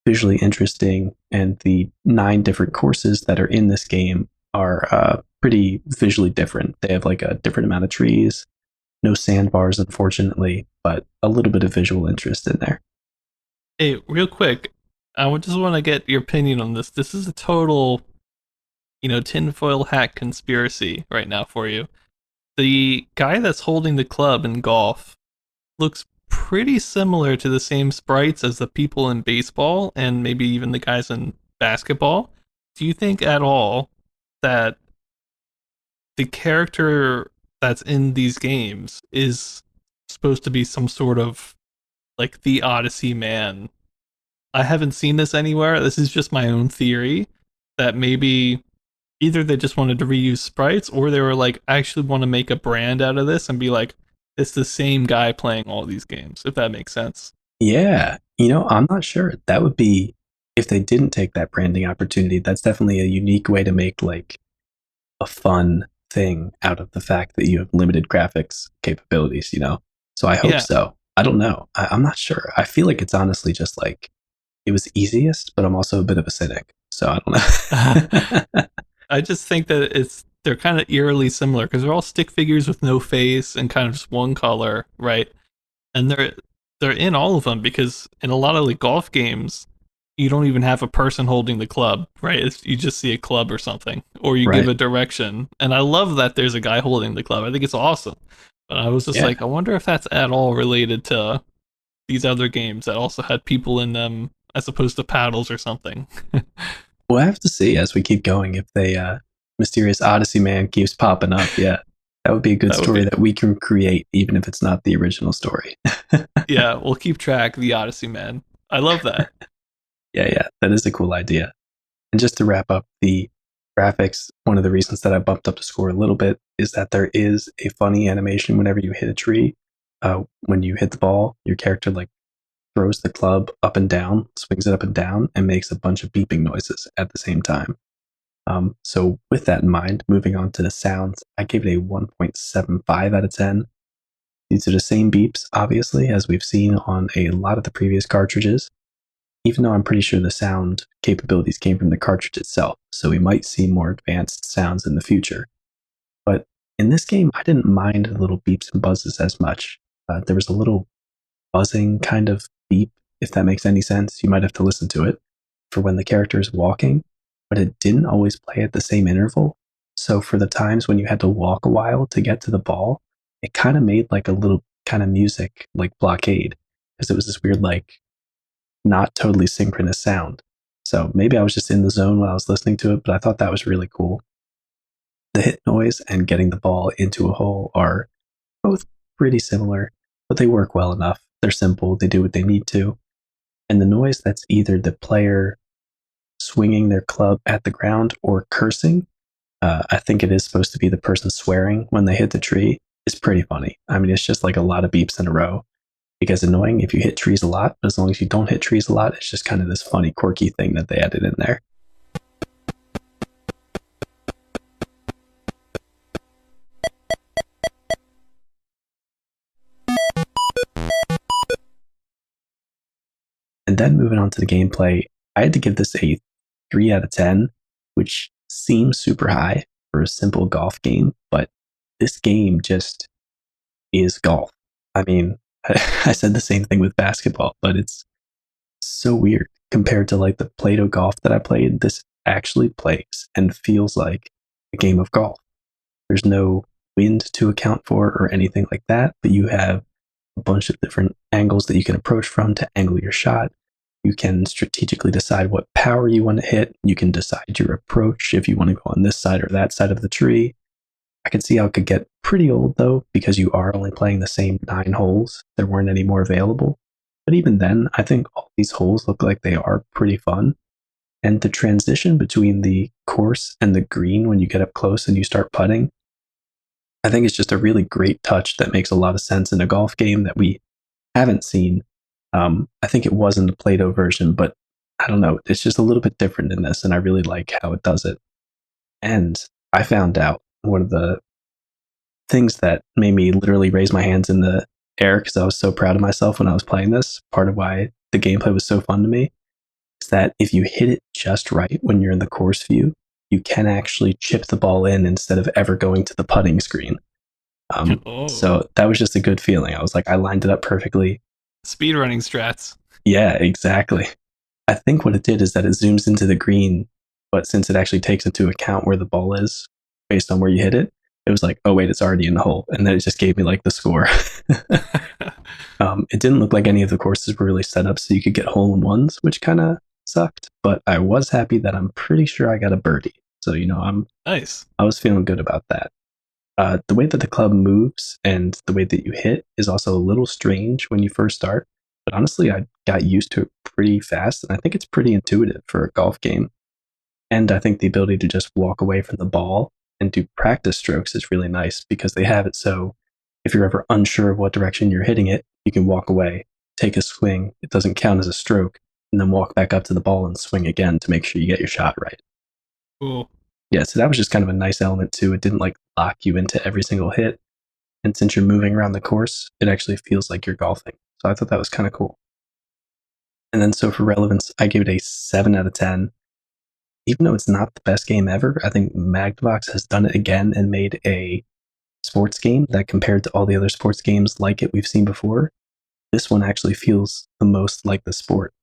visually interesting. And the 9 different courses that are in this game are pretty visually different. They have like a different amount of trees, no sandbars, unfortunately, but a little bit of visual interest in there. Hey, real quick, just want to get your opinion on this. This is a total, tinfoil hat conspiracy right now for you. The guy that's holding the club in golf looks pretty similar to the same sprites as the people in baseball and maybe even the guys in basketball. Do you think at all that the character that's in these games is supposed to be some sort of like the Odyssey man. I haven't seen this anywhere. This is just my own theory that maybe either they just wanted to reuse sprites or they were like, I actually want to make a brand out of this and be like, it's the same guy playing all these games, if that makes sense. Yeah, I'm not sure. That would be, if they didn't take that branding opportunity, that's definitely a unique way to make like a fun thing out of the fact that you have limited graphics capabilities. So I hope Yeah. so. I don't know. I'm not sure. I feel like it's honestly just like it was easiest, but I'm also a bit of a cynic. So I don't know. I just think that they're kind of eerily similar because they're all stick figures with no face and kind of just one color, right? And they're in all of them because in a lot of the golf games, you don't even have a person holding the club, right? You just see a club or something, or you give Right. a direction. And I love that there's a guy holding the club. I think it's awesome. But I was just Yeah. like, I wonder if that's at all related to these other games that also had people in them as opposed to paddles or something. We'll have to see as we keep going if they mysterious Odyssey man keeps popping up. Yeah. That would be a good That would story be, that we can create, even if it's not the original story. yeah, we'll keep track of the Odyssey man. I love that. Yeah. That is a cool idea. And just to wrap up the graphics, one of the reasons that I bumped up the score a little bit is that there is a funny animation whenever you hit a tree. When you hit the ball, your character like throws the club up and down, swings it up and down, and makes a bunch of beeping noises at the same time. So with that in mind, moving on to the sounds, I gave it a 1.75 out of 10. These are the same beeps, obviously, as we've seen on a lot of the previous cartridges, even though I'm pretty sure the sound capabilities came from the cartridge itself, so we might see more advanced sounds in the future. But in this game, I didn't mind the little beeps and buzzes as much. There was a little buzzing kind of beep, if that makes any sense. You might have to listen to it for when the character is walking, but it didn't always play at the same interval. So for the times when you had to walk a while to get to the ball, it kind of made like a little kind of music like blockade because it was this weird, like not totally synchronous sound. So maybe I was just in the zone when I was listening to it, but I thought that was really cool. The hit noise and getting the ball into a hole are both pretty similar, but they work well enough. They're simple, they do what they need to. And the noise that's either the player swinging their club at the ground or cursing, I think it is supposed to be the person swearing when they hit the tree, is pretty funny. I mean, it's just like a lot of beeps in a row. It gets annoying if you hit trees a lot, but as long as you don't hit trees a lot, it's just kind of this funny, quirky thing that they added in there. And then moving on to the gameplay, I had to give this a 3 out of 10, which seems super high for a simple golf game, but this game just is golf. I mean, I said the same thing with basketball, but it's so weird compared to like the Play-Doh golf that I played. This actually plays and feels like a game of golf. There's no wind to account for or anything like that, but you have a bunch of different angles that you can approach from to angle your shot. You can strategically decide what power you want to hit. You can decide your approach if you want to go on this side or that side of the tree. I could see how it could get pretty old though, because you are only playing the same 9 holes. There weren't any more available. But even then, I think all these holes look like they are pretty fun. And the transition between the course and the green when you get up close and you start putting, I think it's just a really great touch that makes a lot of sense in a golf game that we haven't seen. I think it was in the Play-Doh version, but I don't know. It's just a little bit different in this, and I really like how it does it. And I found out one of the things that made me literally raise my hands in the air because I was so proud of myself when I was playing this. Part of why the gameplay was so fun to me is that if you hit it just right when you're in the course view, you can actually chip the ball in instead of ever going to the putting screen. Oh, So that was just a good feeling. I was like, I lined it up perfectly. speedrunning strats. Yeah, exactly. I think what it did is that it zooms into the green, but since it actually takes into account where the ball is based on where you hit it, it was like, oh wait, it's already in the hole, and then it just gave me like the score. It didn't look like any of the courses were really set up so you could get hole in ones, which kind of sucked. But I was happy that I'm pretty sure I got a birdie, so Nice. I was feeling good about that. The way that the club moves and the way that you hit is also a little strange when you first start. But honestly, I got used to it pretty fast, and I think it's pretty intuitive for a golf game. And I think the ability to just walk away from the ball and do practice strokes is really nice because they have it so if you're ever unsure of what direction you're hitting it, you can walk away, take a swing. It doesn't count as a stroke, and then walk back up to the ball and swing again to make sure you get your shot right. Cool. Yeah, so that was just kind of a nice element too. It didn't like lock you into every single hit. And since you're moving around the course, it actually feels like you're golfing. So I thought that was kind of cool. And then so for relevance, I gave it a 7 out of 10. Even though it's not the best game ever, I think Magnavox has done it again and made a sports game that compared to all the other sports games like it we've seen before, this one actually feels the most like the sport.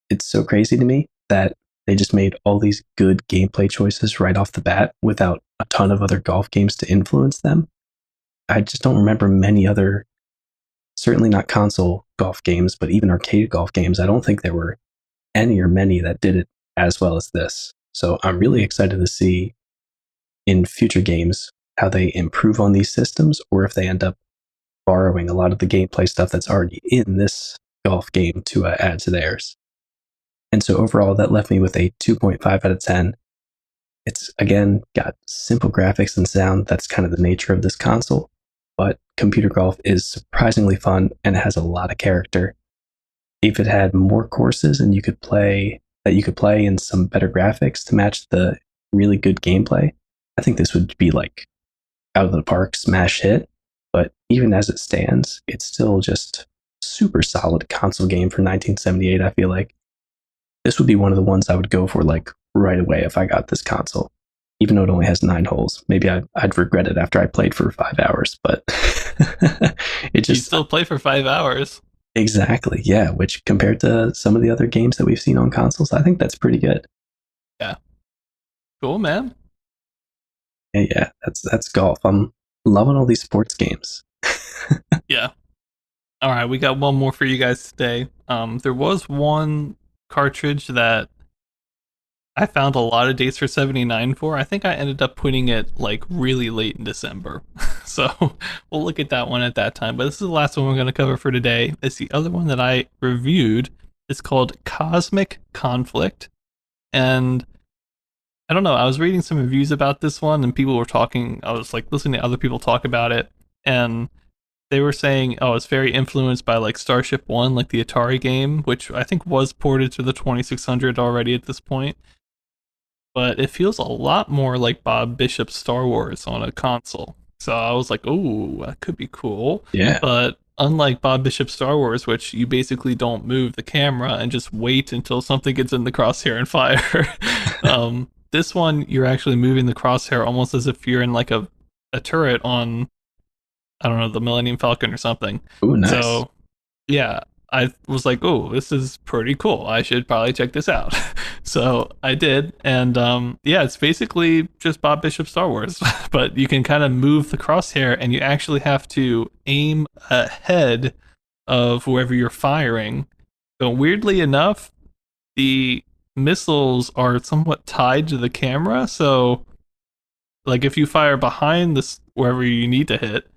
It's so crazy to me that they just made all these good gameplay choices right off the bat without a ton of other golf games to influence them. I just don't remember many other, certainly not console golf games, but even arcade golf games. I don't think there were any or many that did it as well as this. So I'm really excited to see in future games how they improve on these systems or if they end up borrowing a lot of the gameplay stuff that's already in this golf game to add to theirs. And so overall, that left me with a 2.5 out of 10. It's, again, got simple graphics and sound. That's kind of the nature of this console. But computer golf is surprisingly fun and has a lot of character. If it had more courses and you could play in some better graphics to match the really good gameplay, I think this would be like out of the park smash hit. But even as it stands, it's still just super solid console game for 1978. I feel like this would be one of the ones I would go for like right away if I got this console. Even though it only has 9 holes, maybe I'd regret it after I played for 5 hours. But it just you still play for 5 hours. Exactly, yeah. Which compared to some of the other games that we've seen on consoles, I think that's pretty good. Yeah, cool, man. Yeah, that's golf. I'm loving all these sports games. Yeah. All right, we got one more for you guys today. There was one cartridge that I found a lot of dates for 79 for. I think I ended up putting it like really late in December. So we'll look at that one at that time. But this is the last one we're going to cover for today. It's the other one that I reviewed. It's called Cosmic Conflict. And I don't know, I was reading some reviews about this one and people were talking, I was like listening to other people talk about it. And they were saying, oh, it's very influenced by like Starship 1, like the Atari game, which I think was ported to the 2600 already at this point. But it feels a lot more like Bob Bishop's Star Wars on a console. So I was like, oh, that could be cool. Yeah. But unlike Bob Bishop's Star Wars, which you basically don't move the camera and just wait until something gets in the crosshair and fire, this one, you're actually moving the crosshair almost as if you're in like a turret on, I don't know, the Millennium Falcon or something. Ooh, nice. So, yeah, I was like, oh, this is pretty cool. I should probably check this out. So I did. And yeah, it's basically just Bob Bishop Star Wars, but you can kind of move the crosshair and you actually have to aim ahead of whoever you're firing. But weirdly enough, the missiles are somewhat tied to the camera. So, like, if you fire behind this, wherever you need to hit,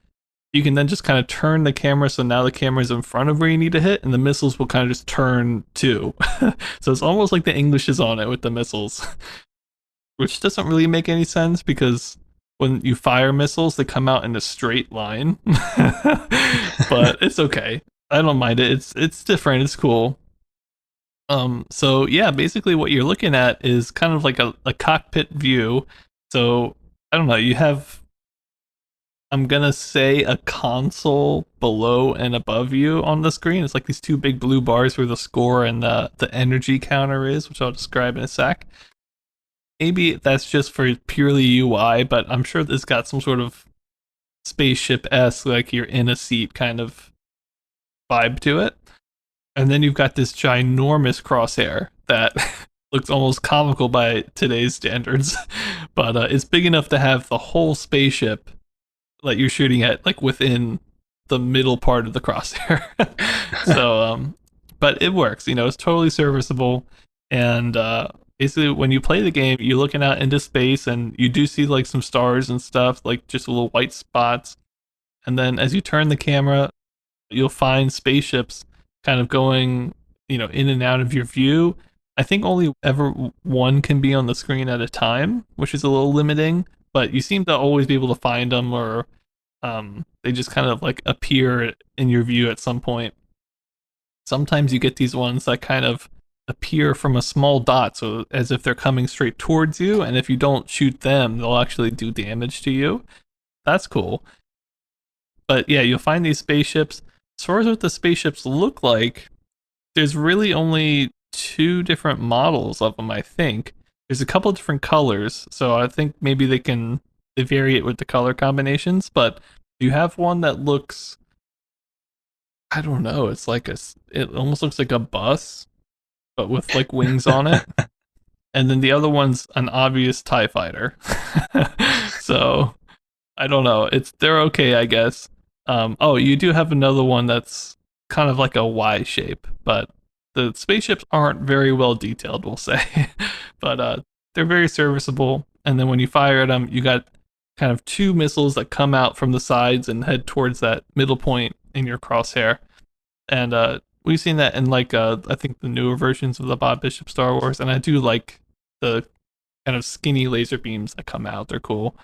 you can then just kind of turn the camera so now the camera's in front of where you need to hit and the missiles will kind of just turn too. So it's almost like the English is on it with the missiles, which doesn't really make any sense because when you fire missiles, they come out in a straight line. But it's okay. I don't mind it. It's different. It's cool. So yeah, basically what you're looking at is kind of like a cockpit view. So I don't know, you have, I'm gonna say, a console below and above you on the screen. It's like these two big blue bars where the score and the energy counter is, which I'll describe in a sec. Maybe that's just for purely UI, but I'm sure this got some sort of spaceship-esque, like you're in a seat kind of vibe to it. And then you've got this ginormous crosshair that looks almost comical by today's standards, but it's big enough to have the whole spaceship that you're shooting at like within the middle part of the crosshair. So but it works, you know, it's totally serviceable. And basically when you play the game, you're looking out into space and you do see like some stars and stuff, like just little white spots. And then as you turn the camera, you'll find spaceships kind of going, in and out of your view. I think only ever one can be on the screen at a time, which is a little limiting, but you seem to always be able to find them, or they just kind of like appear in your view at some point. Sometimes you get these ones that kind of appear from a small dot, so as if they're coming straight towards you, and if you don't shoot them, they'll actually do damage to you. That's cool. But yeah, you'll find these spaceships. As far as what the spaceships look like, there's really only two different models of them, I think. There's a couple different colors, so I think maybe they vary it with the color combinations, but you have one that looks, I don't know, it almost looks like a bus, but with like wings on it. And then the other one's an obvious TIE fighter. So I don't know. They're okay, I guess. Oh, you do have another one that's kind of like a Y shape, but the spaceships aren't very well detailed, we'll say. But they're very serviceable. And then when you fire at them, you got kind of two missiles that come out from the sides and head towards that middle point in your crosshair. And we've seen that in like I think the newer versions of the Bob Bishop Star Wars, and I do like the kind of skinny laser beams that come out. They're cool.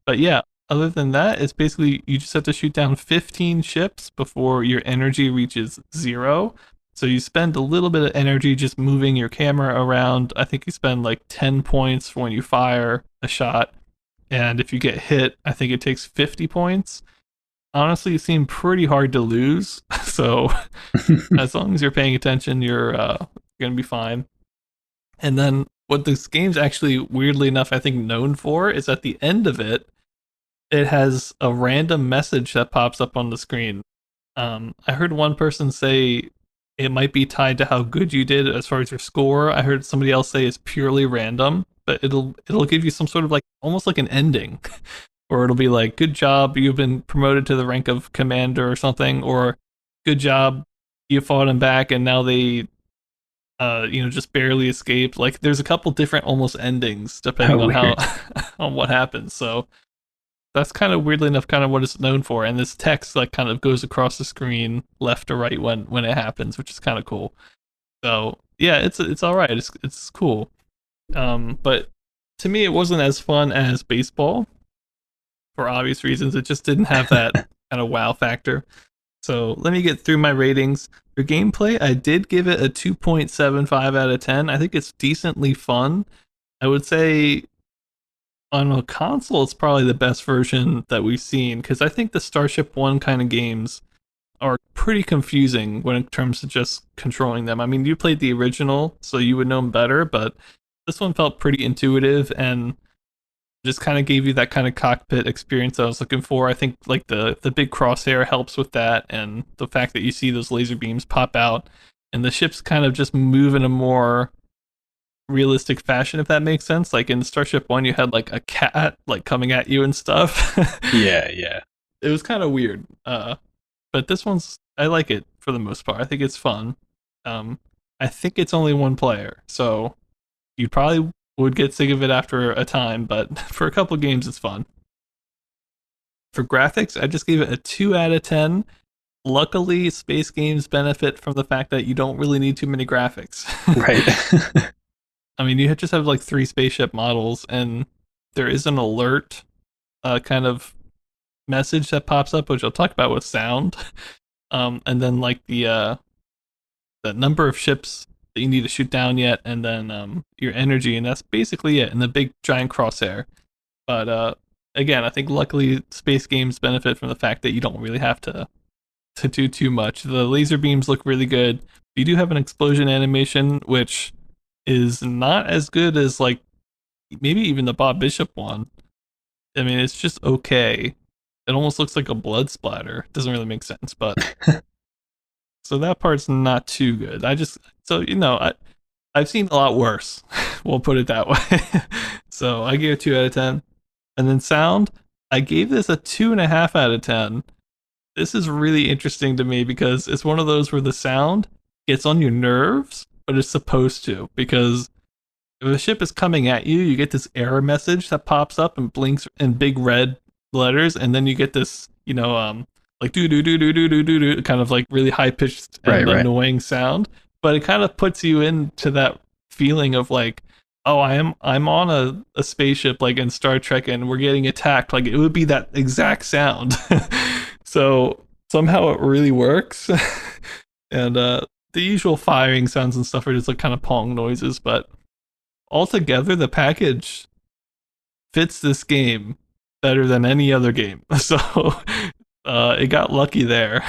But yeah, other than that, it's basically you just have to shoot down 15 ships before your energy reaches 0. So you spend a little bit of energy just moving your camera around. I think you spend like 10 points when you fire a shot. And if you get hit, I think it takes 50 points. Honestly, it seemed pretty hard to lose. So as long as you're paying attention, you're going to be fine. And then what this game's actually, weirdly enough, I think known for is at the end of it, it has a random message that pops up on the screen. I heard one person say it might be tied to how good you did as far as your score. I heard somebody else say it's purely random, but it'll give you some sort of like almost like an ending, or it'll be like, "Good job, you've been promoted to the rank of commander" or something, or "Good job, you fought him back and now they just barely escaped." Like there's a couple different almost endings depending on how on what happens. So that's kind of weirdly enough kind of what it's known for, and this text like kind of goes across the screen left to right when it happens, which is kind of cool. So yeah, it's all right. It's cool. But to me, it wasn't as fun as baseball for obvious reasons. It just didn't have that kind of wow factor. So let me get through my ratings. For gameplay, I did give it a 2.75 out of 10. I think it's decently fun. I would say on a console, it's probably the best version that we've seen, because I think the Starship 1 kind of games are pretty confusing when it comes to just controlling them. I mean, you played the original, so you would know them better, but this one felt pretty intuitive and just kind of gave you that kind of cockpit experience I was looking for. I think like the big crosshair helps with that, and the fact that you see those laser beams pop out and the ships kind of just move in a more realistic fashion, if that makes sense. Like in Starship 1, you had like a cat like coming at you and stuff. Yeah. It was kind of weird. But this one's, I like it for the most part. I think it's fun. I think it's only one player, so you probably would get sick of it after a time, but for a couple of games, it's fun. For graphics, I just gave it a 2 out of 10. Luckily, space games benefit from the fact that you don't really need too many graphics. Right. I mean, you just have like 3 spaceship models, and there is an alert kind of message that pops up, which I'll talk about with sound. And then like the number of ships that you need to shoot down yet, and then your energy, and that's basically it, and the big giant crosshair. But again, I think luckily space games benefit from the fact that you don't really have to do too much. The laser beams look really good. You do have an explosion animation, which is not as good as like maybe even the Bob Bishop one. I mean, it's just okay. It almost looks like a blood splatter. It doesn't really make sense, but so that part's not too good. I've seen a lot worse. We'll put it that way. So I gave it 2 out of 10. And then sound, I gave this a 2.5 out of 10. This is really interesting to me because it's one of those where the sound gets on your nerves, but it's supposed to, because If a ship is coming at you, you get this error message that pops up and blinks in big red letters, and then you get this, like do do do do do do do do, kind of like really high pitched Right, and right. annoying sound. But it kind of puts you into that feeling of like, oh, I'm on a spaceship like in Star Trek, and we're getting attacked. Like it would be that exact sound. So somehow it really works, and the usual firing sounds and stuff are just like kind of pong noises, but altogether the package fits this game better than any other game. So it got lucky there.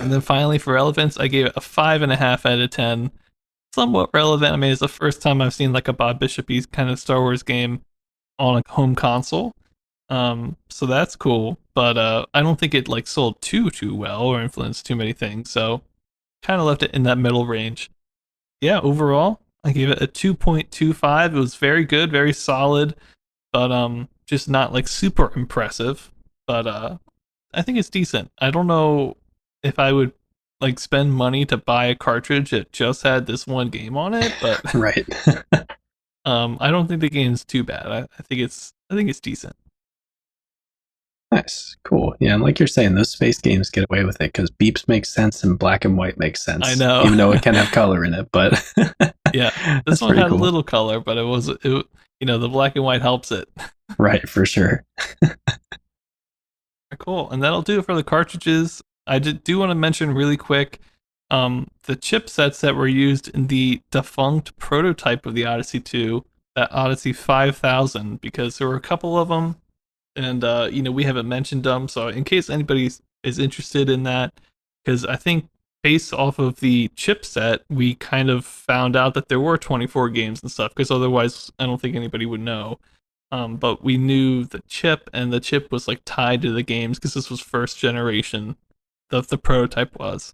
And then finally for relevance, I gave it a 5.5 out of 10. Somewhat relevant. I mean, it's the first time I've seen like a Bob Bishopy kind of Star Wars game on a home console. So that's cool. But I don't think it like sold too well or influenced too many things. So kind of left it in that middle range. Yeah, overall, I gave it a 2.25. It was very good, very solid, but just not like super impressive. But I think it's decent. I don't know if I would like spend money to buy a cartridge that just had this one game on it, but Right. I don't think the game's too bad. I think it's decent. Nice. Cool. Yeah, and like you're saying, those space games get away with it because beeps make sense and black and white makes I sense, know. even though it can have color in it. But Yeah, this that's one pretty had a cool. little color, but the black and white helps it. Right, for sure. Cool, and that'll do it for the cartridges. I do want to mention really quick the chipsets that were used in the defunct prototype of the Odyssey 2, that Odyssey 5000, because there were a couple of them, and we haven't mentioned them. So in case anybody is interested in that, because I think based off of the chipset, we kind of found out that there were 24 games and stuff. Because otherwise, I don't think anybody would know. But we knew the chip, and the chip was like tied to the games because this was first generation. The prototype was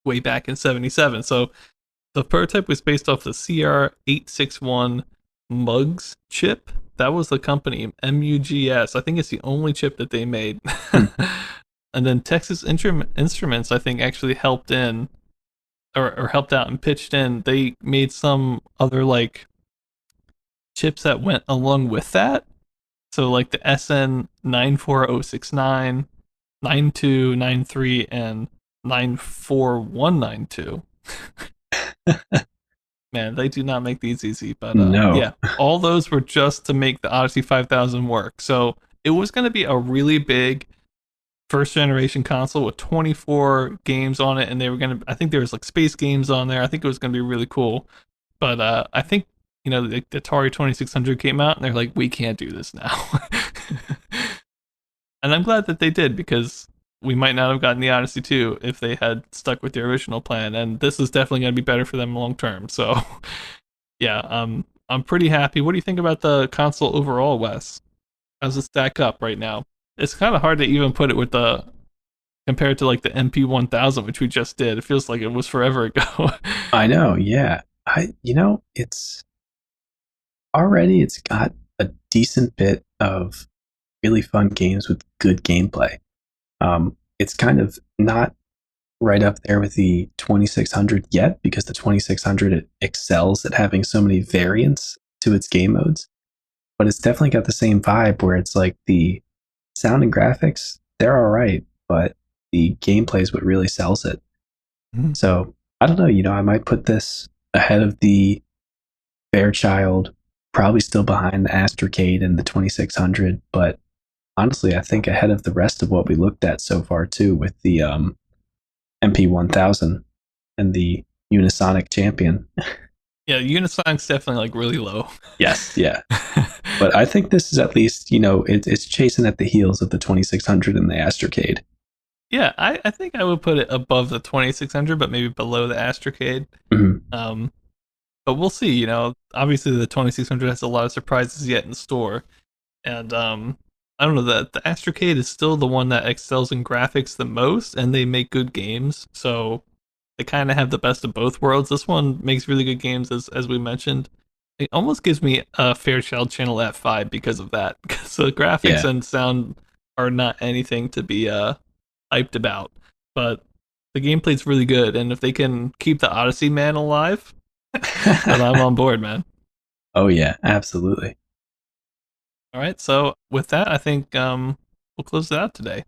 way back in '77. So the prototype was based off the CR861 Mugs chip. That was the company, MUGS. I think it's the only chip that they made. Hmm. And then Texas Instruments, I think, actually helped in or helped out and pitched in. They made some other like chips that went along with that. So like the SN94069, 9293, and 94192. Man, they do not make these easy. But No. yeah, all those were just to make the Odyssey 5000 work. So it was going to be a really big first generation console with 24 games on it, and they were going to, I think there was like space games on there. I think it was going to be really cool. But I think, the Atari 2600 came out, and they're like, we can't do this now. And I'm glad that they did, because we might not have gotten the Odyssey 2 if they had stuck with the original plan, and this is definitely going to be better for them long term. So, yeah, I'm pretty happy. What do you think about the console overall, Wes? How's it stack up right now? It's kind of hard to even put it with the compared to like the MP1000, which we just did. It feels like it was forever ago. I know. Yeah. It's got a decent bit of really fun games with good gameplay. It's kind of not right up there with the 2600 yet because the 2600 excels at having so many variants to its game modes, but it's definitely got the same vibe where it's like the sound and graphics, they're all right, but the gameplay is what really sells it. Mhm. So I don't know, I might put this ahead of the Fairchild, probably still behind the Astrocade and the 2600, but honestly, I think ahead of the rest of what we looked at so far too, with the MP1000 and the Unisonic Champion. Yeah, Unisonic's definitely like really low. Yes, yeah. But I think this is at least, it's chasing at the heels of the 2600 and the Astrocade. Yeah, I think I would put it above the 2600, but maybe below the Astrocade. Mm-hmm. But we'll see. Obviously the 2600 has a lot of surprises yet in store, and I don't know, the Astrocade is still the one that excels in graphics the most, and they make good games. So they kind of have the best of both worlds. This one makes really good games, as we mentioned. It almost gives me a Fairchild Channel F5 because of that. Because the graphics Yeah. and sound are not anything to be hyped about. but the gameplay's really good, and if they can keep the Odyssey man alive, then I'm on board, man. Oh yeah, absolutely. All right, so with that, I think we'll close it out today.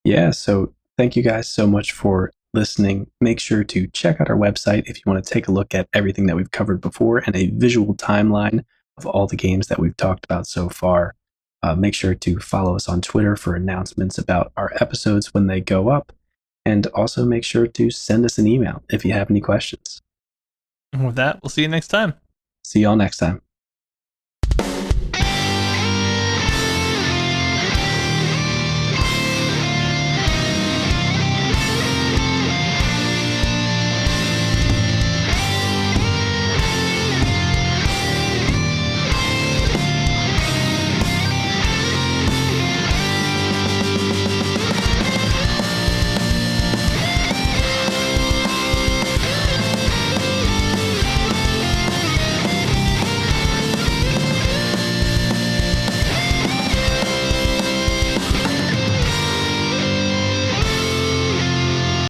Yeah, so thank you guys so much for listening. Make sure to check out our website if you want to take a look at everything that we've covered before and a visual timeline of all the games that we've talked about so far. Make sure to follow us on Twitter for announcements about our episodes when they go up. And also make sure to send us an email if you have any questions. And with that, we'll see you next time. See y'all next time.